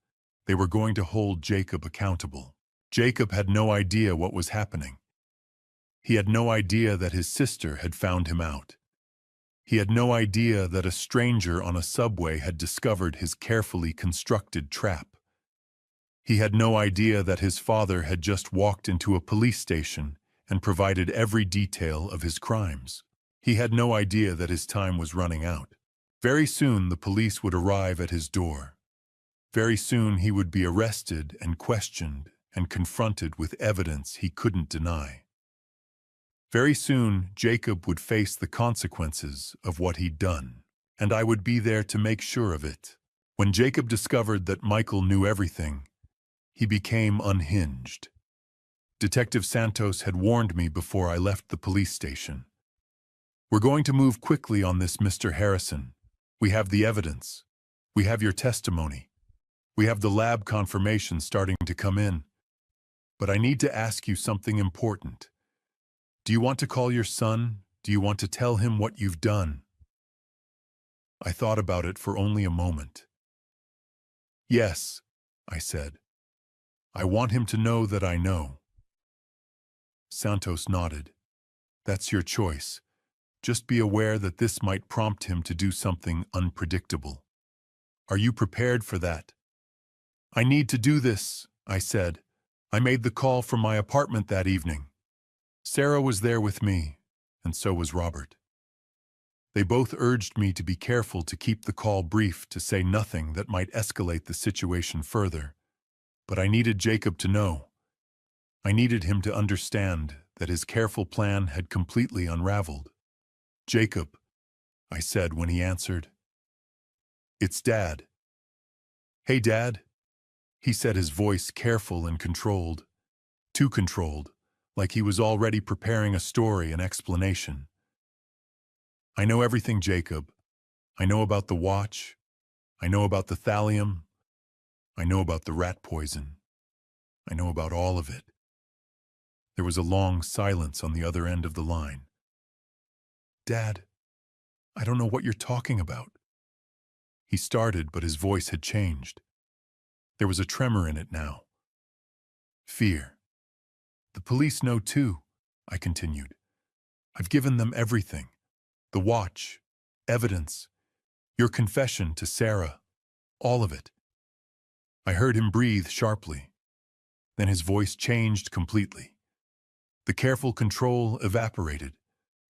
[SPEAKER 1] They were going to hold Jacob accountable. Jacob had no idea what was happening. He had no idea that his sister had found him out. He had no idea that a stranger on a subway had discovered his carefully constructed trap. He had no idea that his father had just walked into a police station and provided every detail of his crimes. He had no idea that his time was running out. Very soon the police would arrive at his door. Very soon he would be arrested and questioned and confronted with evidence he couldn't deny. Very soon Jacob would face the consequences of what he'd done, and I would be there to make sure of it. When Jacob discovered that Michael knew everything, he became unhinged. Detective Santos had warned me before I left the police station. We're going to move quickly on this, Mr. Harrison. We have the evidence. We have your testimony. We have the lab confirmation starting to come in. But I need to ask you something important. Do you want to call your son? Do you want to tell him what you've done? I thought about it for only a moment. Yes, I said. I want him to know that I know. Santos nodded. That's your choice. Just be aware that this might prompt him to do something unpredictable. Are you prepared for that? I need to do this, I said. I made the call from my apartment that evening. Sarah was there with me, and so was Robert. They both urged me to be careful to keep the call brief, to say nothing that might escalate the situation further. But I needed Jacob to know. I needed him to understand that his careful plan had completely unraveled. Jacob, I said when he answered. It's Dad. Hey, Dad, he said, his voice careful and controlled. Too controlled, like he was already preparing a story, an explanation. I know everything, Jacob. I know about the watch. I know about the thallium. I know about the rat poison. I know about all of it. There was a long silence on the other end of the line. Dad, I don't know what you're talking about. He started, but his voice had changed. There was a tremor in it now. Fear. The police know too, I continued. I've given them everything. The watch, evidence, your confession to Sarah, all of it. I heard him breathe sharply. Then his voice changed completely. The careful control evaporated.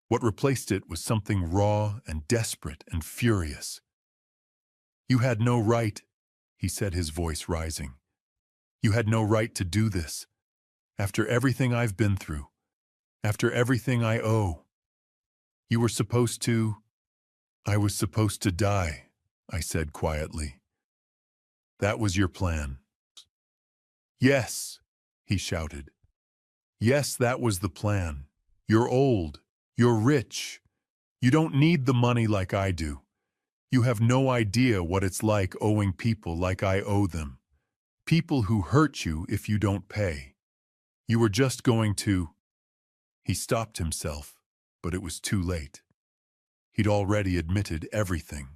[SPEAKER 1] What replaced it was something raw and desperate and furious. You had no right, he said, his voice rising. You had no right to do this. After everything I've been through, after everything I owe. You were supposed to... I was supposed to die, I said quietly. That was your plan. Yes, he shouted. Yes, that was the plan. You're old. You're rich. You don't need the money like I do. You have no idea what it's like owing people like I owe them. People who hurt you if you don't pay. You were just going to... He stopped himself, but it was too late. He'd already admitted everything.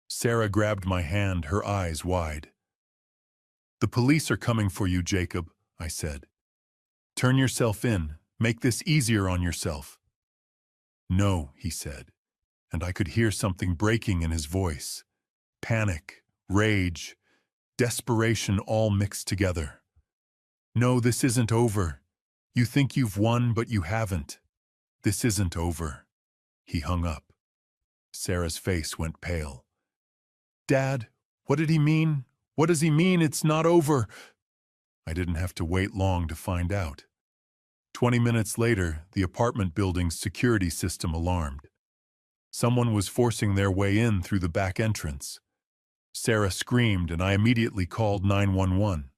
[SPEAKER 1] Sarah grabbed my hand, her eyes wide. The police are coming for you, Jacob, I said. Turn yourself in. Make this easier on yourself. No, he said, and I could hear something breaking in his voice. Panic, rage, desperation all mixed together. No, this isn't over. You think you've won, but you haven't. This isn't over. He hung up. Sarah's face went pale. Dad, what did he mean? What does he mean it's not over? I didn't have to wait long to find out. 20 minutes later, the apartment building's security system alarmed. Someone was forcing their way in through the back entrance. Sarah screamed, and I immediately called 911.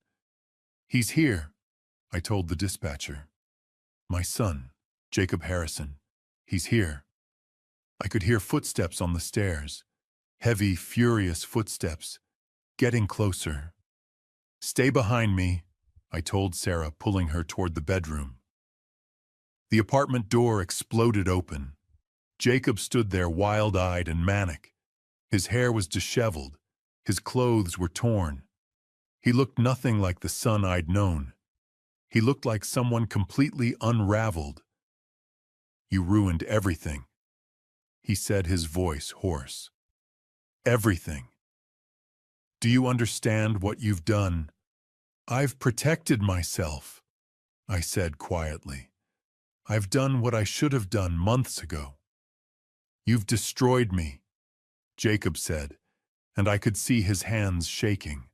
[SPEAKER 1] He's here, I told the dispatcher. My son, Jacob Harrison. He's here. I could hear footsteps on the stairs. Heavy, furious footsteps. Getting closer. Stay behind me, I told Sarah, pulling her toward the bedroom. The apartment door exploded open. Jacob stood there wild-eyed and manic. His hair was disheveled. His clothes were torn. He looked nothing like the son I'd known. He looked like someone completely unraveled. You ruined everything, he said, his voice hoarse. Everything. Do you understand what you've done? I've protected myself, I said quietly. I've done what I should have done months ago. You've destroyed me, Jacob said, and I could see his hands shaking.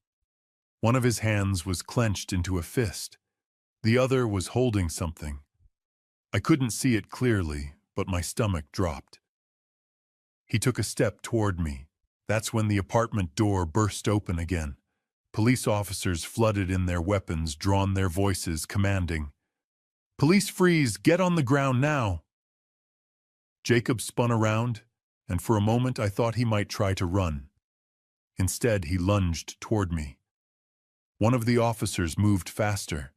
[SPEAKER 1] One of his hands was clenched into a fist. The other was holding something. I couldn't see it clearly, but my stomach dropped. He took a step toward me. That's when the apartment door burst open again. Police officers flooded in their weapons, drawn their voices, commanding, "Police freeze! Get on the ground now!" Jacob spun around, and for a moment I thought he might try to run. Instead, he lunged toward me. One of the officers moved faster.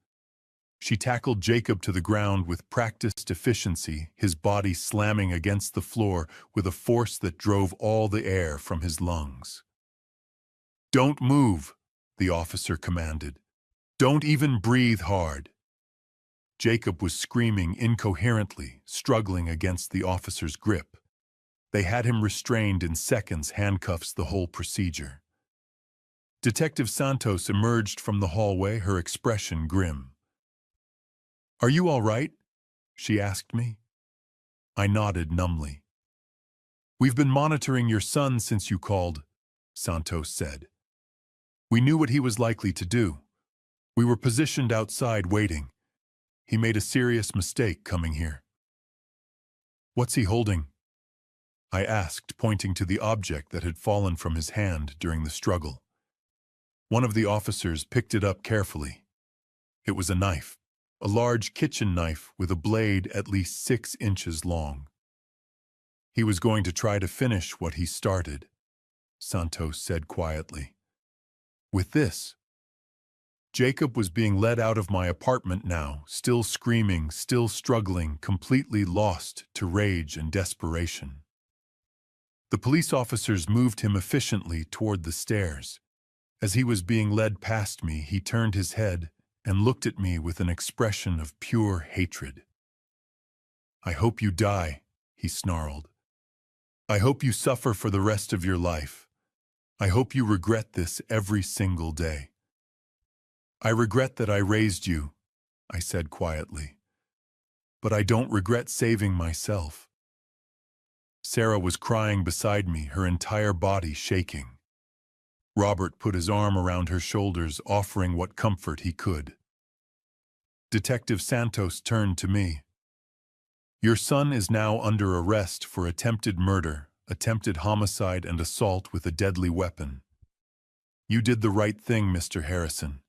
[SPEAKER 1] She tackled Jacob to the ground with practiced efficiency, his body slamming against the floor with a force that drove all the air from his lungs. "Don't move," the officer commanded. "Don't even breathe hard." Jacob was screaming incoherently, struggling against the officer's grip. They had him restrained in seconds, handcuffs, the whole procedure. Detective Santos emerged from the hallway, her expression grim. "Are you all right?" she asked me. I nodded numbly. "We've been monitoring your son since you called," Santos said. "We knew what he was likely to do. We were positioned outside waiting. He made a serious mistake coming here." "What's he holding?" I asked, pointing to the object that had fallen from his hand during the struggle. One of the officers picked it up carefully. It was a knife. A large kitchen knife with a blade at least 6 inches long. "He was going to try to finish what he started," Santos said quietly. "With this." Jacob was being led out of my apartment now, still screaming, still struggling, completely lost to rage and desperation. The police officers moved him efficiently toward the stairs. As he was being led past me, he turned his head and looked at me with an expression of pure hatred. "I hope you die," he snarled. "I hope you suffer for the rest of your life. I hope you regret this every single day." "I regret that I raised you," I said quietly. "But I don't regret saving myself." Sarah was crying beside me, her entire body shaking. Robert put his arm around her shoulders, offering what comfort he could. Detective Santos turned to me. "Your son is now under arrest for attempted murder, attempted homicide, and assault with a deadly weapon. You did the right thing, Mr. Harrison.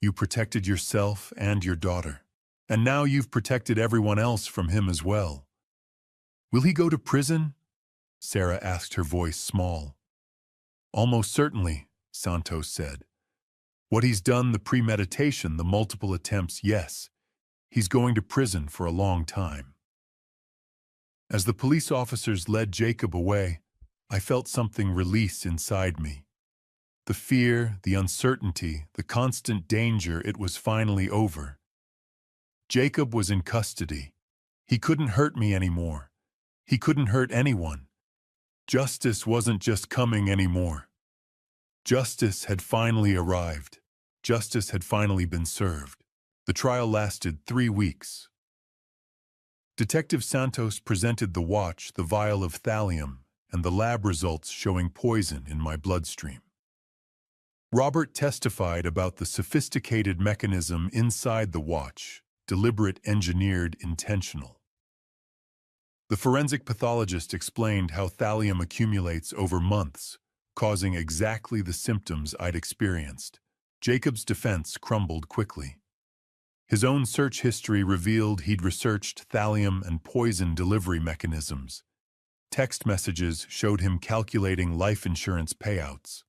[SPEAKER 1] You protected yourself and your daughter. And now you've protected everyone else from him as well." "Will he go to prison?" Sarah asked, her voice small. "Almost certainly," Santos said. "What he's done, the premeditation, the multiple attempts, yes. He's going to prison for a long time." As the police officers led Jacob away, I felt something release inside me. The fear, the uncertainty, the constant danger, it was finally over. Jacob was in custody. He couldn't hurt me anymore. He couldn't hurt anyone. Justice wasn't just coming anymore. Justice had finally arrived. Justice had finally been served. The trial lasted 3 weeks. Detective Santos presented the watch, the vial of thallium, and the lab results showing poison in my bloodstream. Robert testified about the sophisticated mechanism inside the watch, deliberate, engineered, intentional. The forensic pathologist explained how thallium accumulates over months, causing exactly the symptoms I'd experienced. Jacob's defense crumbled quickly. His own search history revealed he'd researched thallium and poison delivery mechanisms. Text messages showed him calculating life insurance payouts.